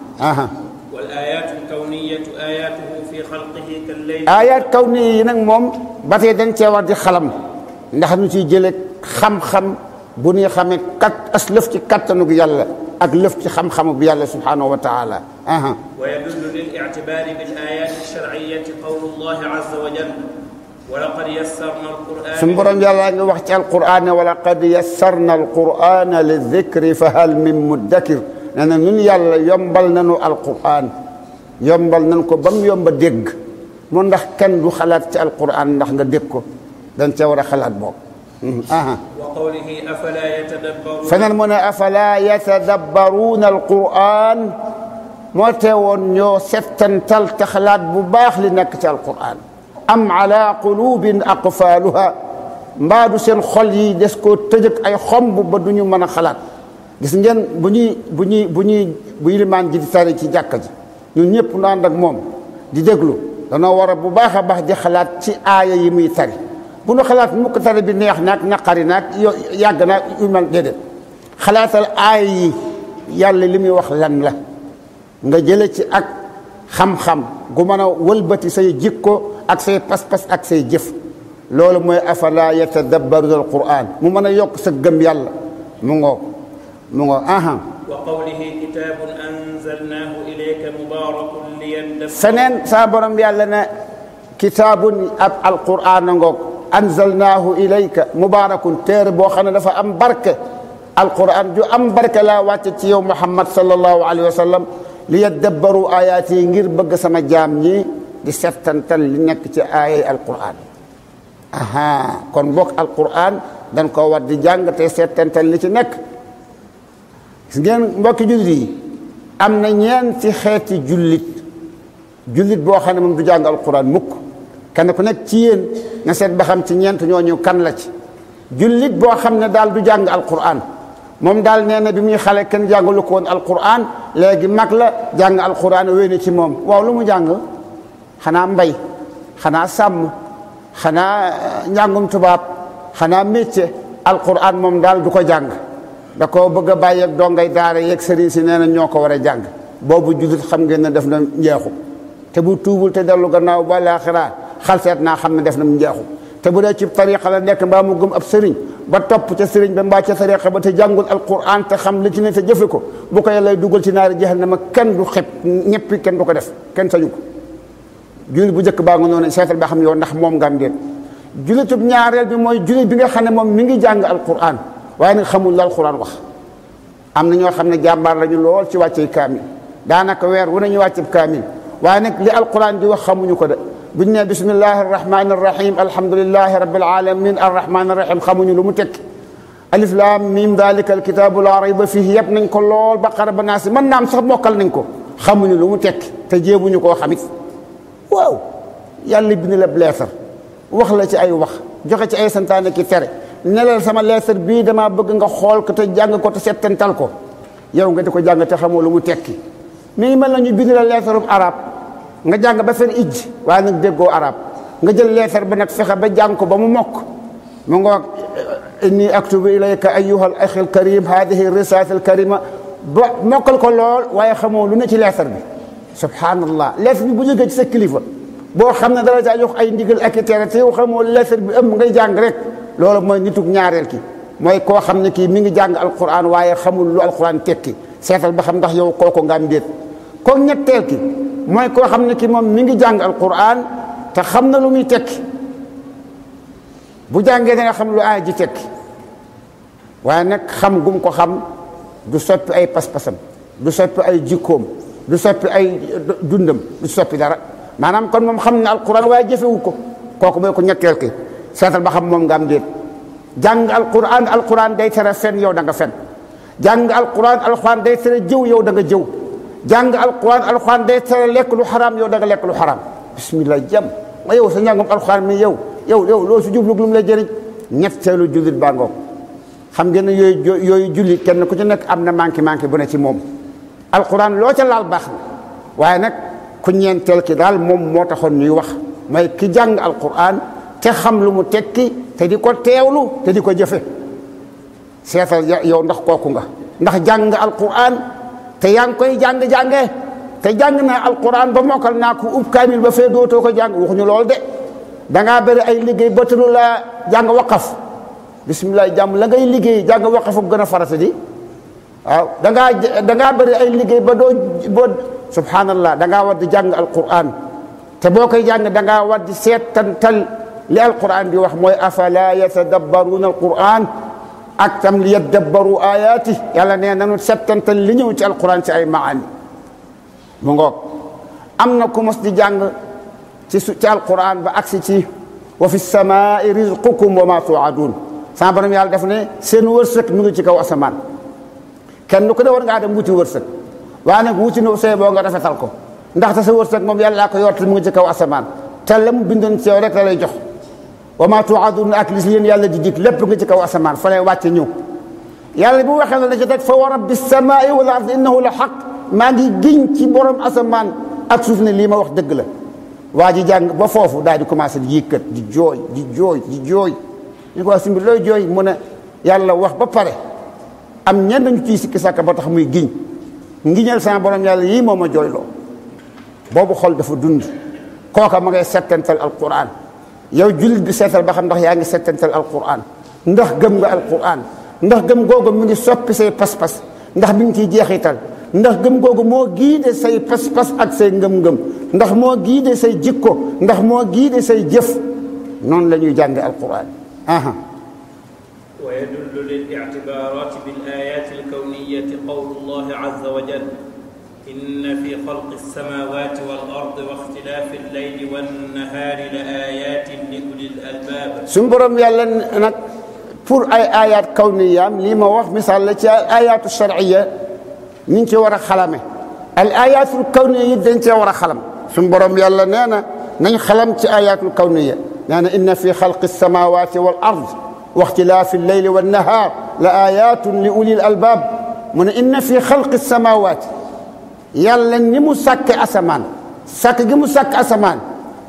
wal aayaatu kawniyatu aayaatuhu fi xalqihi kallayl. aayaat kawniya yi nag moom ba tey dañ cee war di xalam ndax ñu ciy jëlee xam-xam bu ñuy xamee as lëf ci kattanu gi yàlla ak lëf ci xam-xamu bi yàlla subhanahu wa taala. wa yadullu lil i'tibaari bil aayaati shar'iyyati qawlu llahi azza wa jalla wa laqad yassarna al-qur'aana. suñu borom yàlla nga wax ci alqur'aan wa laqad yassarna al-qur'aana lidikri fa hal min muddakir. nee na ñun yàlla yombal nañu alqur'aan yombal nañ ko ba mu yomba dégg mu ndax kenn du xalaat ci alqur'aan ndax nga dégg ko dañ ca war a xalaat boobu. wa qawlihi afalaa yatadabbaruuna. feneen mu ne afalaa yatadabbaruuna alqur'aan moo teewoon ñoo settantal te xalaat bu baax li nekk ci alqur'aan. am ala qulubin aqfaaluha mbaadu seen xol yi des koo tëjëk ay xomb ba du ñu mën a xalaat. gis ngeen bu limaan ji di tari ci jàkka ji ñun ñëpp nu ànd ak moom di déglu danoo war a bu baax a baax di xalaat ci aaya yi muy tari bu nu xalaat mukk tari bi neex naag naqari naag yàgg naag yu mel déedéet xalaatal aaya yi yàlla li muy wax lan la nga jële ci ak xam-xam gu mën a wëlbati say jikko ak say pas-pas ak say jëf loolu mooy afala yatadabbaruna alquran mu mën a yokk sa gëm yàlla mu ngoo wa qawlihi kitaabun anzalnaahu ilayka mubaarakun liyadabbaru. feneen saa borom yàlla ne kitaabun ab alquran ngoog anzalnaahu ilayka mubaarakun téere boo xam ne dafa am barke alquran ju am barke laa wàcce ci yow Muhammad sallallahu alayhi wa sallam liyadabbaru ayaat yi ngir bëgg sama jaam ñi di settantal li nekk ci aayay alquran. kon bokk alquran dañ ko war di jàng te settantal li ci nekk. gis ngeen mbokki jullit yi am na ñeenti xeeti jullit boo xam ne moom du jàng alquran mukk kenn ku nekk ci yéen na seet ba xam ci ñeent ñooñu kan la ci. jullit boo xam ne daal du jàng alquran moom daal nee na bi muy xale kenn jàngalu ko woon alquran léegi mag la jàng alquran wéy na ci moom waaw lu mu jàng xanaa mbay xanaa sàmm xanaa njàngum tubaab xanaa métier alquran moom daal du ko jàng. da ko bëgg a bàyyi ak dongay daara yeeg sëriñ si nee na ñoo ko war a jàng boobu jullit xam ngeen ne def na njeexu te bu tuubul te dellu gannaaw ba laaxira xalseet naa xam ne def na njeexu te bu dee ci tariqa la nekk mbaa mu gëm ab sëriñ ba topp ca sëriñ ba mbaa ca tariqa ba te jàngul alquran te xam li ci ne te jëfe ko bu ko yàlla dugal ci naari jahannama kenn du xeb ñeppi kenn du ko def kenn sañu ko. jullit bu njëkk baa nga noonu seetal ba xam yow ndax moom nga am déet. jullitub ñaareel bi mooy jullit bi nga xam ne moom mi ngi jàng alquran waaye nag xamul la alquran wax. am na ñoo xam ne jàmbaar lañu lool ci wàccee kaamil daanaka weer wu nañu wàcceb kaamil waaye nag li alquran di wax xamuñu ko de buñ ne bismillahi arrahmani arrahim alhamdulillahi rabbil alamin arrahmani arrahim xamuñu lu mu tekki alif lam mim dalika alkitabu la rayba fihi yëpp nañ ko lool baqara ba naasi mën naam sax mokkal nañ ko xamuñu lu mu tekki te jéemuñu koo xamit waaw yàlla bind la leetar wax la ci ay wax joxe ci ay santaane ki tere nelal sama leetar bii damaa bëgg nga xool ko te jàng ko te settantal ko yow nga di ko jàng te xamoo lu mu tekki mi ngi mel na ñu bind la leetarub arab nga jàng ba fen ijj waaye nag déggoo arab nga jël leetar ba nag fexe ba jàng ko ba mu mokk mu ngoog inni aktubu ilayka ayyuha al axi al karim hadihi risalata al karima ba mokkal ko lool waaye xamoo lu ne ci leetar bi subhanallah leetar bi bu jógee ci sa kilifa boo xam ne dara caa jox ay ndigal ak i tere te yow xamoo leetar bi ëmb ngay jàng rek loolu mooy nitug ñaareel ki mooy koo xam ne kii mi ngi jàng alquran waaye xamul lu alquran tekki seetal ba xam ndax yow kooko nga am déet ko ñetteel ki mooy koo xam ne kii moom mi ngi jàng alquran te xam na lu muy tekki bu jàngee da nga xam lu aay ji tekki waaye nag xam gum ko xam du soppi ay pas-pasam du soppi ay jikkoom du soppi ay dundam du soppi dara maanaam kon moom xam ne alquran waaye jëfewu ko kooku mooy ko ñetteel ki seetal ba xam moom nga am déet jàng alquran day tere fen yow da nga fen jàng alquran day tere jëw yow da nga jëw jàng alquran day tere lekk lu xaraam yow da nga lekk lu xaraam bismillah jàmm ma yow sa njàngum alquran mi yow loolu su jublu lu mu lay jëriñ ñetteelu jullit baa ngoog xam ngeen ne yooyu jullit kenn ku ci nekk am na manqué bu ne ci moom alquran loo ca laal baax na waaye nag ku ñeenteel ki daal moom moo taxoon ñuy wax mooy ki jàng alquran te xam lu mu tekki te di ko teewlu te di ko jëfe seetal yow ndax kooku nga ndax jàng nga alquran te yaa ngi koy jàng-jàngee te jàng naa alquran ba mokkal naa ko ub kaamil ba fee dootoo ko jàng waxuñu lool de dangaa bëri ay liggéey ba tëlu la jàng waqaf bismillah jàmm la ngay liggéey jàng waqaf gën a farata di waaw dangaa bëri ay liggéey ba doo subhanallah dangaa war di jàng alquran te boo koy jàng dangaa war di seetantal li alquran di wax mooy afala yatadabbaruna alquran ak tam li yaddabbaru ayati yàlla nee nanu settantal li ñëw ci alquran ci ay maani mu ngoog am na ku mos di jàng ci alquran ba agsi ci wa fi samaai rizqukum wa ma tuadun sama borom yàlla def ne seen wërsëg mu ngi ci kaw asamaan kenn ku ne war ngaa dem wuti wërsëg waaye nag wuti no see boo nga rafetal ko ndaxte sa wërsëg moom yàlla ko yortal mu ngi ci kaw asamaan te la mu bindoon ci yow rek la lay jox wa ma tuadun ak li leen yàlla di dig lépp nga ci kaw asamaan fa lay wàcce ñëw yàlla bu waxee la ci teg fa wa rabbi samaai wal ardi innahu la xaq maa ngi giñ ci borom asamaan ak suuf ne lii ma wax dëgg la waa ji jàng ba foofu daal di commencé di yëkkat di jooy ñu ko wax simbi looy jooy mu ne yàlla wax ba pare am ñenn ñu ciy sikki sàkk ba tax muy giñ ngiñal sama borom yàlla yii moo ma jooyloo boobu xol dafa dund kooka ma ngay settantal alquran yow jullit bi seetal ba xam ndax yaa ngi settantal alquran ndax gëm nga alquran ndax gëm googu mi ngi soppi say pas-pas ndax mi ngi ciy jeexital ndax gëm googu moo giide say pas-pas ak say ngëm-ngëm ndax moo giide say jikko ndax moo giide say jëf noonu la ñuy jàng alquran wa yadullu lil i'tibaaraati bil aayaati al kawniyati qawlu llahi azza wa jalla inna fi xalqi as-samaawaati wal ardi wa ixtilaafi al-layli wan nahaari la aayaatin li ulil albaab suñu borom yàlla nag pour ay aayaat kawniyaam lii ma wax misaal la ci aayaatu shar'iyya ñu ngi ci war a xalame al ayatul kawniya yi dañ cee war a xalam suñu borom yàlla nee na nañ xalam ci ayatul kawniya nee na inna fi xalqi samawati wal ard wa ixtilaafi lleyli wan nahaar la ayatun li ulil albaab mu ne inna fi xalqi samawati yàlla ni mu sàkke asamaan sàkk gi mu sàkk asamaan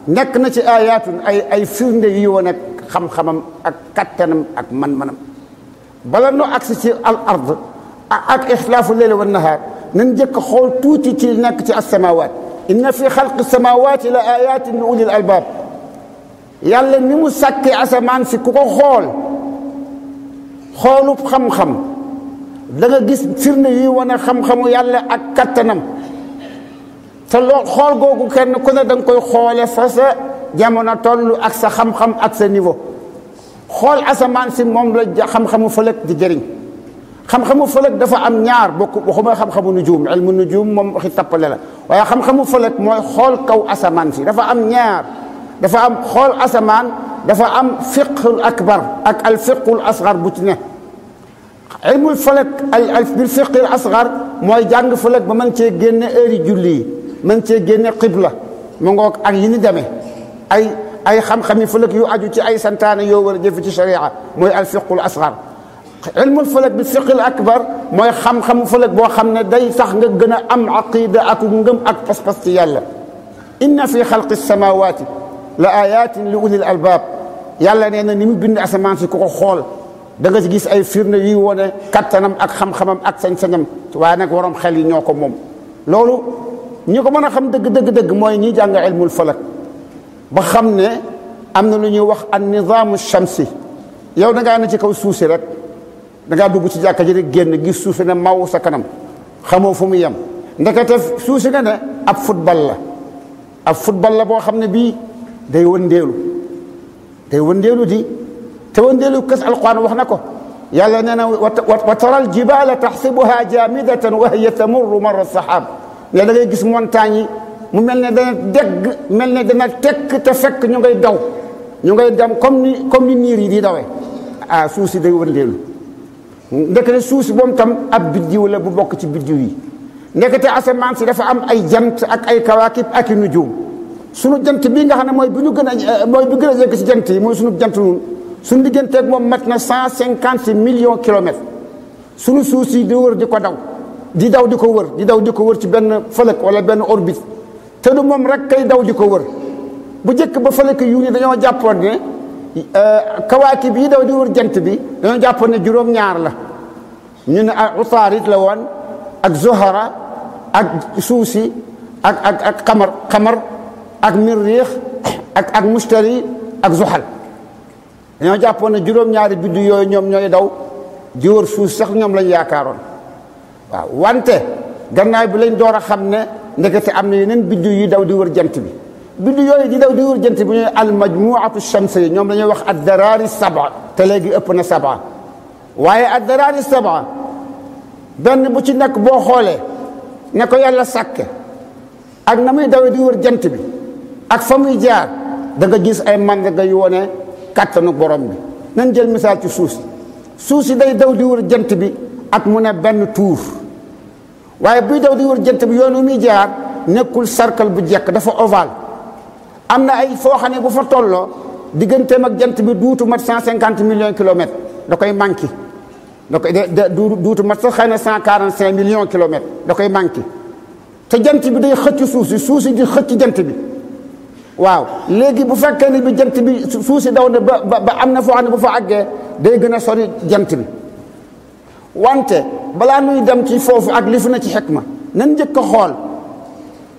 nekk na ci ayatun ay firnde yu woon ak xam-xamam ak kattanam ak man-manam bala noo agsi ci al ard ak ixtilaafu leyli wa nahaar nañ jëkk xool tuuti ci nekk ci asamawaat inna fi xalqi samawati la ayatin li ulil albaab yàlla ni mu sàkkee asamaan si ku ko xoolub xam-xam da nga gis firnde yuy wane xam-xamu yàlla ak kattanam te lool xool googu kenn ku ne da nga koy xoole fa sa jamono toll ak sa xam-xam ak sa niveau xool asamaan si moom la xam-xamu fëlëg di jëriñ xam-xamu fëlëg dafa am ñaar bokk waxuma xam-xamu nujum ilmu nujum moom waxi tappale la waaye xam-xamu fëlëg mooy xool kaw asamaan si dafa am ñaar dafa am xool asamaan dafa am fiqhul akbar ak al fiqhul asgar bu ci ne ilmul fëlëg bil fiqhul asgar mooy jàng fëlëg ba mën cee génne heure julli yi mën cee génne qibla mu ngoog ak yi ni demee ay xam-xami fëlëg yu aju ci ay santaane yoo war a jëfe ci sharia mooy al fiqhul asgar ilmul falak bi fiqil akbar mooy xam-xamu falak boo xam ne day tax nga gën a am aqida ak ngëm ak pas-pas ci yàlla inna fi xalqi samawati la ayatin li ulil albab yàlla nee na ni mu bind asamaan si ku ko xool da nga ci gis ay firnde yuy wone kattanam ak xam-xamam ak sañ-sañam waaye nag waroom xel yi ñoo ko moom loolu ñi ko mën a xam dëgg mooy ñi jàng ilmul falak ba xam ne am na lu ñuy wax an nizaamu shamsi yow da ngaa ne ci kaw suuf si rek da ngaa dugg ci jàkka ji rek génn gis suuf si ne maw sa kanam xamoo fu mu yem ndekete suuf si nga ne ab football la boo xam ne bii day wëndeelu di te wëndeelu kës alquran wax na ko yàlla nee na wa tara al jibala taxsibuha jamidatan wa hiya tamurru marra sahab mais da ngay gis montagne yi mu mel ne dana degg mel ne dana tekk te fekk ñu ngay daw ñu ngay dem comme ni niir yi di dawee suuf si day wëndeelu ndekete suuf si moom tam ab biddiw la bu bokk ci biddiw yi ndekete asamaan si dafa am ay jant ak ay kawaakib ak i nujum sunu jant bii nga xam ne mooy bi gën a yegg ci jant yi mooy sunu jant nun suñu digganteeg moom mat na 150 millions kilomètres sunu suuf si di wër di ko daw di daw di ko wër ci benn fëlëk wala benn orbite te du moom rek kay daw di ko wër bu njëkk ba fëlëk yu ni dañoo jàppoon ne kawaakib yi daw di wër jant bi dañoo jàppoon ne juróom-ñaar la ñu ne Utaarid la woon ak Zuhra ak suuf si ak xamar ak Miriix ak Mustari ak Zuhal dañoo jàppoon ne juróom-ñaari biddu yooyu ñoom ñooy daw di wër suuf sax ñoom lañ yaakaaroon waaw wante gannaaw bi lañ door a xam ne ndekete am na yeneen biddu yi daw di wër jant bi biddu yooyu di daw di wër jant bi ñooy al majmuatu shamsiyya ñoom dañuy wax ad daraari saba te léegi ëpp na saba waaye ad daraari saba benn bu ci nekk boo xoolee ne ko yàlla sàkke ak na muy daw di wër jant bi ak fa muy jaar da nga gis ay mandarga yu wone kàttanu borom bi nañ jël misaal ci suuf si day daw di wër jant bi ak mu ne benn tuur waaye buy daw di wër jant bi yoonu muy jaar nekkul cercle bu jekk dafa ovale am na ay foo xam ne bu fa tolloo digganteem ak jant bi duutu mat 150 millions kilomètres da koy manqué duutu mat sax xëy na 145 millions kilomètres da koy manqué te jant bi day xëcc suuf si di xëcc jant bi waaw léegi bu fekkee ne bi jant bi suuf si daw na ba am na foo xam ne bu fa àggee day gën a sori jant bi wante balaa nuy dem ci foofu ak li fi na ci xikma nan njëkk a xool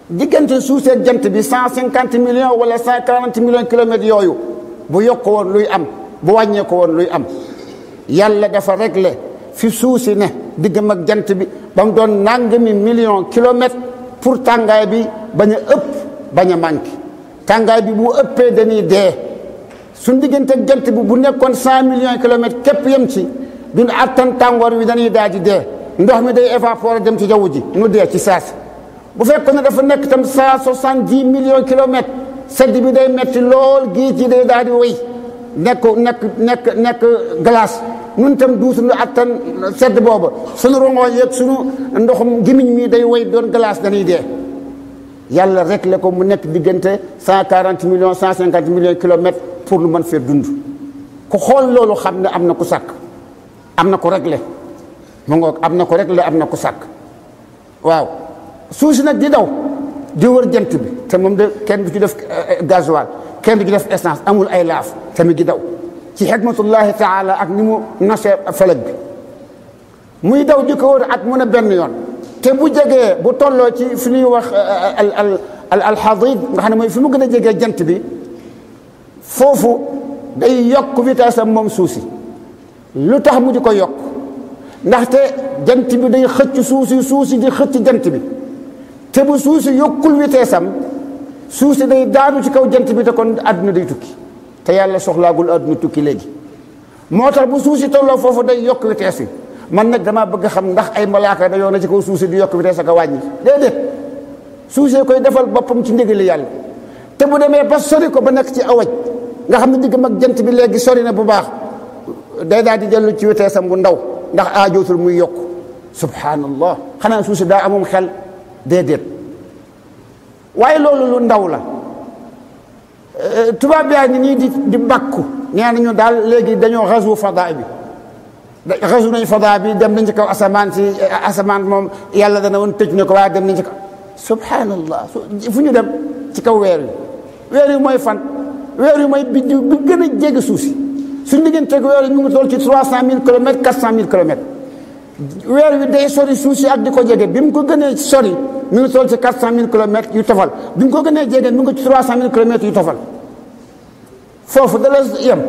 diggante suuf si ak jant bi 150 millions wala 140 millions kilomètres yooyu bu yokk woon luy am bu wàññee ko woon luy am yàlla dafa réglé fi suuf si ne diggam ak jant bi ba mu doon nangami millions kilomètres pour tàngaay bi bañ a ëpp bañ a manqué tàngaay bi bu ëppee dañuy dee suñ diggante ak jant bi bu nekkoon 100 millions kilomètres képp yem ci duñ attan tàngoor wi dañuy daal di dee ndox mi day évaporer dem ci jaww ji nu dee ci saasi bu fekkoon ne dafa nekk tam 170 millions kilomètres sedd bi day metti lool géej gi day daal di wéy nekk glace nun tam duutuñu attan sedd booba suñu rongoñ yeeg suñu ndoxum gémmiñ mi day wéy doon glace dañuy dee yàlla réglé ko mu nekk diggante 140 millions 150 millions kilomètres pour lu mën fee dund ku xool loolu xam ne am na ku sàkk am na ko réglé mu ngoog am na ko réglé am na ku sàkk waaw suuf si nag di daw di wër jant bi te moom de kenn du ci def gasoil kenn du ci def essence amul ay laaf te mi di daw ci xikmatullahi taala ak ni mu nasee falag bi muy daw di ko wër at mu ne benn yoon te bu jegee bu tolloo ci fi ñuy wax al hadid nga xam ne mooy fi mu gën a jegee jant bi foofu day yokk vitesse am moom suuf si lu tax mu di ko yokk ndaxte jant bi day xëcc suuf si di xëcc jant bi te bu suuf si yokkul vitesse am suuf si day daanu ci kaw jant bi te kon àdduna day tukki te yàlla soxlaagul àdduna tukki léegi moo tax bu suuf si tolloo foofu day yokk vitesse yi man nag damaa bëgg xam ndax ay malaaka dañoo na ci kaw suuf si di yokk vitesse ak a wàññi déedéet suuf si koy defal boppam ci ndigali yàlla te bu demee ba sori ko ba nekk ci awaj nga xam ne diggam ak jant bi léegi sori na bu baax day daal di dellu ci vitesse am bu ndaw ndax aajootul muy yokk subhanallah xanaa suuf si daa amum xel déedéet waaye loolu lu ndaw la tubaab yaa ngi nii di bakku nee nañu daal léegi dañoo gazu fadaa bi gazu nañ fadaa bi dem nañ ci kaw asamaan si asamaan moom yàlla dana woon tëj na ko waaye dem nañ ci kaw subhanallah fu ñu dem ci kaw weer wi mooy fan weer wi mooy biddiw bi gën a jege suuf si suñu digganteeg weer wi mu ngi toll ci 300 000 kilomètres 400 000 kilomètres weer wi day sori suuf si ak di ko jege bi mu ko gënee sori mi ngi toll ci 400 000 kilomètres yu tofal bi mu ko gënee jege mi ngi ci 300 000 kilomètres yu tofal foofu dala yem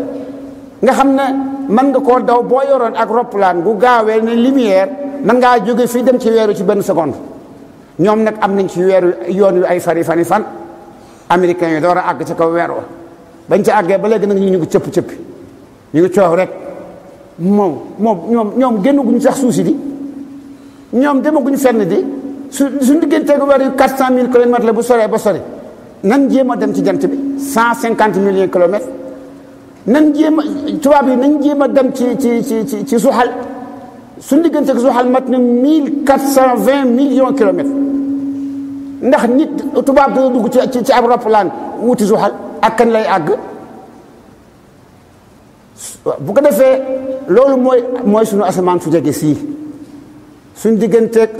nga xam ne mën nga koo daw boo yoroon ak roppalaan bu gaawee ne lumière mën ngaa jóge fii dem ci weeru ci benn seconde ñoom nag am nañ ci weeru yoon wi ay fan américains yi door a àgg ci kaw weer wa bañ ci àggee ba léegi nag ñu ngi cëpp-cëppi ñu ngi coow rek ñoom génnaguñ sax suuf si di ñoom demaguñ fenn di suñu digganteeg weer yu 400 000 kilomètres la bu soree ba sori nan jéem a dem ci jant bi 150 millions kilomètres nan jéem a tubaab yi nañ jéem a dem ci Zuhal suñu digganteeg Zuhal mat na 1420 millions kilomètres ndax nit tubaab dana dugg ci ab roppalaan wuti Zuhal ak kan lay àgg bu ko defee loolu mooy suñu asamaan su jege sii suñ digganteeg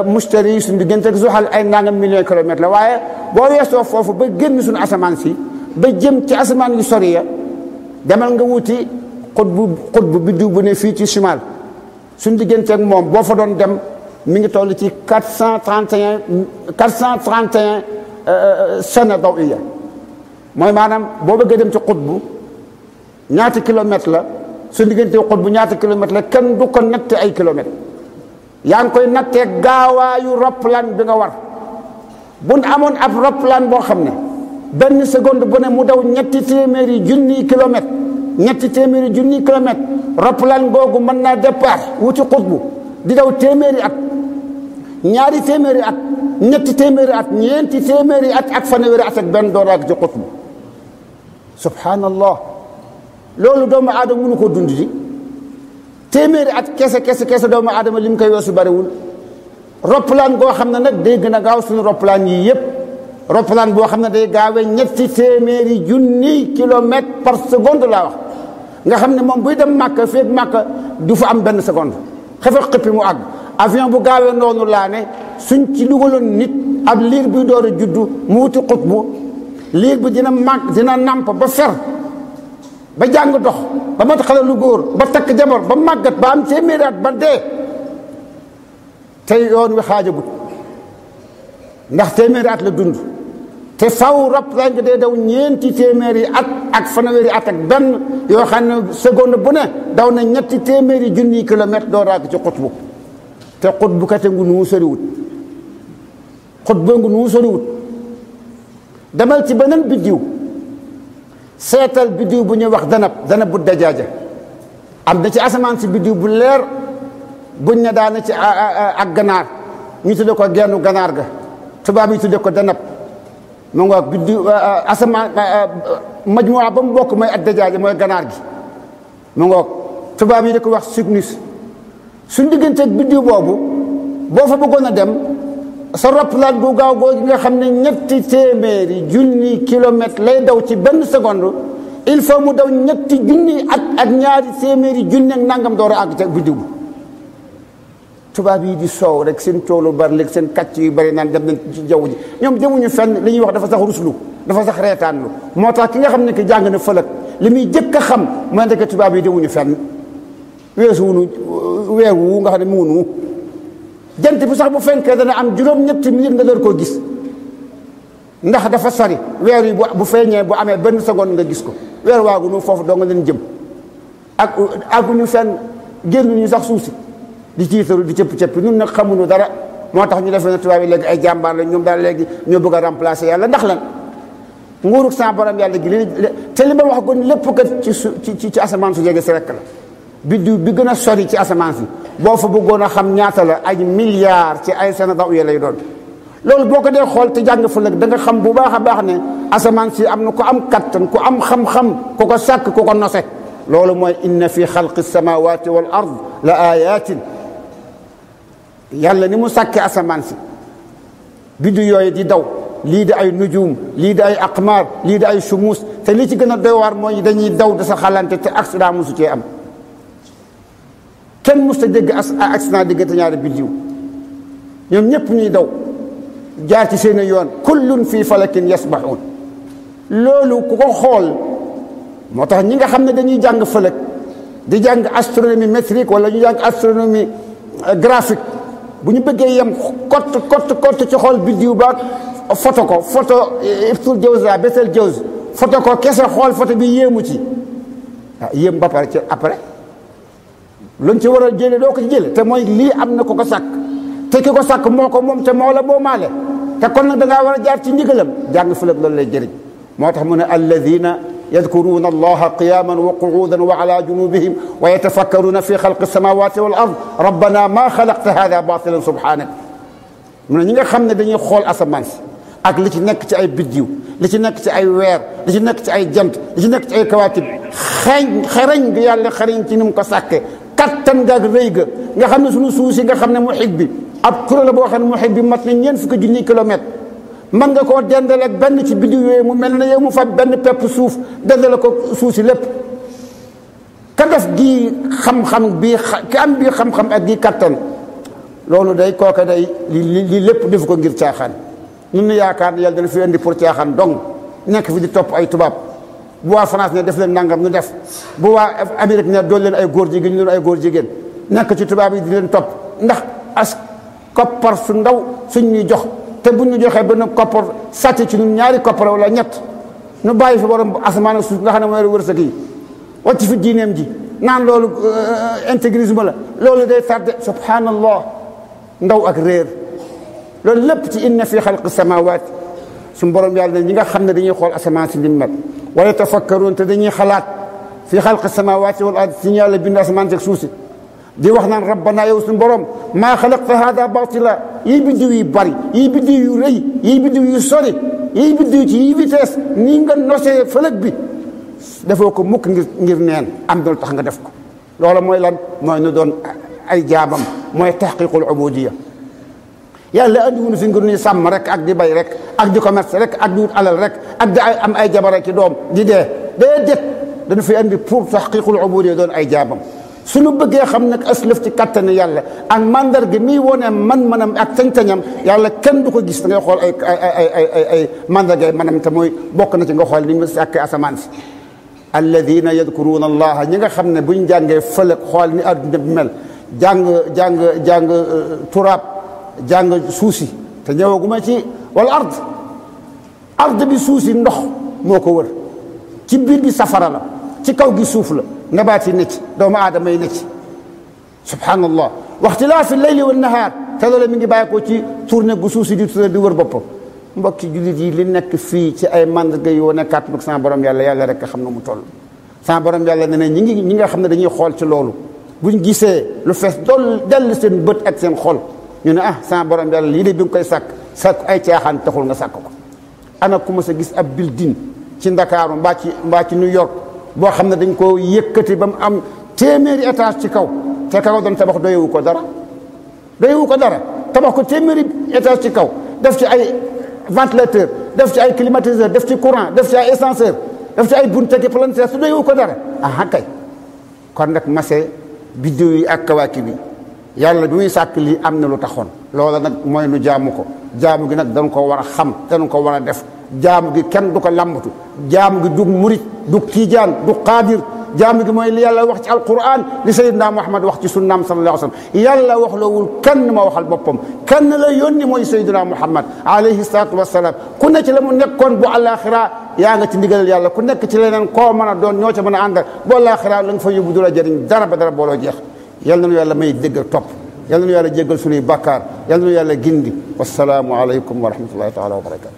mustari suñ digganteeg Zuhal ay nangam millions kilomètres la waaye boo weesoo foofu ba génn suñu asamaan si ba jëm ci asamaan yu sori ya demal nga wuti xutbu biddiw bu ne fii ci chimal suñ digganteeg moom boo fa doon dem mi ngi toll ci 431 sana dawiya mooy maanaam boo bëggee dem ci xutbu ñaata kilomètres la su diggante xutbu ñaata kilomètres la kenn du ko natt ay kilomètres yaa ngi koy nattee gaawaayu roppalaan bi nga war buñ amoon ab roppalaan boo xam ne benn seconde bu ne mu daw 200 junniy kilomètres 200 junniy kilomètres roppalaan googu mën naa départ wuti xutbu di daw téeméeri at ñaari téeméeri at ñetti téeméeri at ñeenti téeméeri at ak fanweeri at ak benn door ak ci xutbu subhanallah loolu doomu aadama mënu ko dund di téeméeri at kese doomu aadama li mu koy weesu bariwul roppalaan goo xam ne nag day gën a gaaw suñu roppalaan yii yëpp roppalaan boo xam ne day gaawee 200 junniy kilomètres par seconde laa wax nga xam ne moom buy dem Màkka feeg Màkka du fa am benn seconde xefa xëppi mu àgg avion bu gaawee noonu laa ne suñ ci dugaloon nit ab liir buy door a juddu mu wuti xutbu liir bi dina namp ba fer ba jàng dox ba mat xale lu góor ba takk jabar ba màggat ba am téeméeri at ba dee tey yoon wi xaajagut ndax téeméeri at la dund te faw roppalaan nga day daw ñeenti téeméeri at ak fanweeri at ak benn yoo xam ne seconde bu ne daw na 200 junniy kilomètres doo raag ci xutbu te xutbu kate ngu nuu soriwut xutbu ngu nuu soriwut demal ci beneen biddiw seetal biddiw bu ñuy wax danab bu dajaaja am na ci asamaan si biddiw bu leer buñ ne daana ci ak ganaar ñu tudde ko gennu ganaar ga tubaab yi tudde ko danab mu nga biddiw asamaan majmuwa ba mu bokk mooy ak dajaaja mooy ganaar gi mu nga tubaab yi di ko wax cygnus suñ digganteeg biddiw boobu boo fa bëggoon a dem sa roppalaan bu gaaw googu nga xam ne 200 junni kilomètres lay daw ci benn seconde il faut mu daw 2 junni at ak ñaari téeméeri junni ak nangam door a àgg ca biddiw bu tubaab yi di soow rek seen coolu bari léegi seen kàcc yu bari naan dem nañ ci jaww ji ñoom demuñu fenn li ñuy wax dafa sax ruslu dafa sax reetaanlu moo tax ki nga xam ne ki jàng na fëlëg li muy jëkk a xam mooy ndeke tubaab yi demuñu fenn weesuwunu weewu nga xam ne muunu jant bi sax bu fenkee dana am juróom-ñetti minute nga door koo gis ndax dafa sori weer yi bu feeñee bu amee benn seconde nga gis ko weer waagu nu foofu doo nga leen jëm ak ñu fenn génnuñu sax suuf si di ciitaru di cëpp-cëpp ñun nag xamuñu dara moo tax ñu defee ne tubaab yi léegi ay jàmbaar la ñoom daal léegi ñoo bëgg a remplacer yàlla ndax lan nguurug sa borom yàlla gi te li ma wax kon lépp kat ci asamaan su jege si rek la biddiw bi gën a sori ci asamaan si boo fa bëggoon a xam ñaata la ay milliards ci ay sana daw lay doon loolu boo ko dee xool te jàng fa nag da nga xam bu baax a baax ne asamaan si am na ku am kattan ku am xam-xam ku ko sàkk ku ko nose loolu mooy inna fi xalqi samawati wal ard la ayatin yàlla ni mu sàkkee asamaan si biddiw yooyu di daw lii di ay nujum lii di ay aqmar lii di ay shumus te li ci gën a doy waar mooy dañuy daw da sa xalante te accident mosu cee am kenn mos ta dégg accident diggante ñaari biddiw ñoom ñëpp ñuy daw jaar ci seen yoon kullun fii falakin yasbahuun loolu ku ko xool moo tax ñi nga xam ne dañuy jàng fëlëg di jàng astronomie métrique wala ñu jàng astronomie graphique bu ñu bëggee yem kott ci xool biddiw ba photo ko photo Ibtul Jawza Betel Jawz photo ko kese xool photo bi yéemu ci yéem ba pare ci après luñ ci war a jële doo ko ci jële te mooy lii am na ko sàkk te ki ko sàkk moo ko moom te moo la boo maale te kon nag da ngaa war a jaar ci ndigalam jàng fëlëg loolu lay jëriñ moo tax mu ne alladina yadkuruna allaha qiyaman wa qu'udan wa ala junubihim wa yatafakkaruna fi xalqi samawati wal ard rabbana ma xalaqta hada batilan subhanak mu ne ñi nga xam ne dañuy xool asamaan si ak li ci nekk ci ay biddiw li ci nekk ci ay weer li ci nekk ci ay jant li ci nekk ci ay kawaatib xereñ gi yàlla xereñ ci ni mu ko sàkke kattan ga ak rëy ga nga xam ne suñu suuf si nga xam ne muhit bi ab kuréel la boo xam ne muhit bi mat na ñeent fukki junni kilomètre mën nga koo dendale ak benn ci biddiw yooyu mu mel ne yow mu fab benn pepp suuf dendale ko suuf si lépp ka def gi xam-xam bii ki am bii xam-xam ak gi kattan loolu day kooka day li lépp def ko ngir caaxaan ñun yaakaar ne yàlla dana fi indi pour caaxaan dong nekk fi di topp ay tubaab bu waa France ne def leen nangam ñu def bu waa Amérique ne doon leen ay góor jigéen ñu leen ay góor jigéen nekk ci tubaab yi di leen topp ndax as koppar su ndaw suñ ñuy jox te bu ñu joxee benn koppar sàcc ci ñun ñaari koppar wala ñett ñu bàyyi fi borom asamaan ak suuf nga xam ne mooy wërsëg yi wàcc fi diineem ji naan loolu intégrisme la loolu day tardé subhanallah ndaw ak réer loolu lépp ci inna fi xalqi samawaat suñu borom yàlla ne ñi nga xam ne dañuy xool asamaan si lim mel wala tafakkaroon te dañuy xalaat fi xalqi samawaati wal ard si yàlla bind asamaan si ak suuf si di wax naan rabbana yow suñu borom maa xalaqta hada batila yii biddiw yu bari yii biddiw yu rëy yii biddiw yu sori yii biddiw ci yii vitesse nii nga nosee fëlëg bi defoo ko mukk ngir neen am dool tax nga def ko loolu mooy lan mooy nu doon ay jaamam mooy taxqiqul ubudiya yàlla andiwunu fi ngir ñuy sàmm rek ak di bay rek ak di commerce rek ak di wut alal rek ak di am ay jabar ki doom di dee déedéet dañu fi andi pour taxqiqul ubudiya doon ay jaamam suñu bëggee xam nag aslëf ci kattanu yàlla ak mandarga mi wone man-manam ak sañ-sañam yàlla kenn du ko gis da ngay xool ay mandarga manam te mooy bokk na ci nga xool ni mu sàkkee asamaan si alladina yadkuruna allaha ñi nga xam ne buñ jàngee fëlëg xool ni adduna bi mel jàng turaab jàng suuf si te ñëwaguma ci wala ard bi suuf si ndox moo ko wër ci biir bi safara la ci kaw gi suuf la nabaat yi ne ci doomu aadama yi ne ci subhanallah waxtilaafi leyli wa nahaar te loolu mi ngi bàyyi ko ci tourné gu suuf si di tourné di wër boppam mbokki jullit yi li nekk fii ci ay mandarga yoo nekkaat nag sama borom yàlla rek xam na mu toll sama borom yàlla ne ne ñi nga xam ne dañuy xool ci loolu buñ gisee lu fees dell seen bët ak seen xol ñu ne sama borom yàlla lii de bi nga koy sàkk ay caaxaan taxul nga sàkk ko ana ku ma sa gis ab building ci Ndakaaru mbaa ci New York boo xam ne dañ ko yëkkati ba mu am téeméeri étage ci kaw te kaw doon tabax doyewu ko dara tabax ko téeméeri étage ci kaw def ci ay ventilateur def ci ay climatiseur def ci courant def ci ay ascenseur def ci ay buntaki palanteer su doyewu ko dara kay kon nag mase biddiw yi ak kawaaki bi yàlla bi muy sàkk lii am na lu taxoon loola nag mooy nu jaamu ko jaamu gi nag dañ ko war a xam dañ ko war a def jaamu gi kenn du ko lambatu jaamu gi dug murit dug tiijaan dug qaadir jaamu gi mooy li yàlla wax ci alquran li sayyidina Muhammad wax ci sunnaam sallallahu alayhi wa sallam yàlla wax loowul kenn ma waxal boppam kenn la yónni mooy sayyidina Muhammad alayhi salaatu wasalaam ku ne ci la mu nekkoon bu àllaaxira yaa nga ci ndigalal yàlla ku nekk ci leneen koo mën a doon ñoo ca mën a àndal bu àllaaxira la nga fa yóbbu du la jëriñ dara ba dara booloo jeex yal na nu yàlla may dégg ak topp yal na nu yàlla jéggal sunuy bàkkaar yal na nu yàlla gindi wasalaamu aleykum wa rahmatullahi taala wa barakatu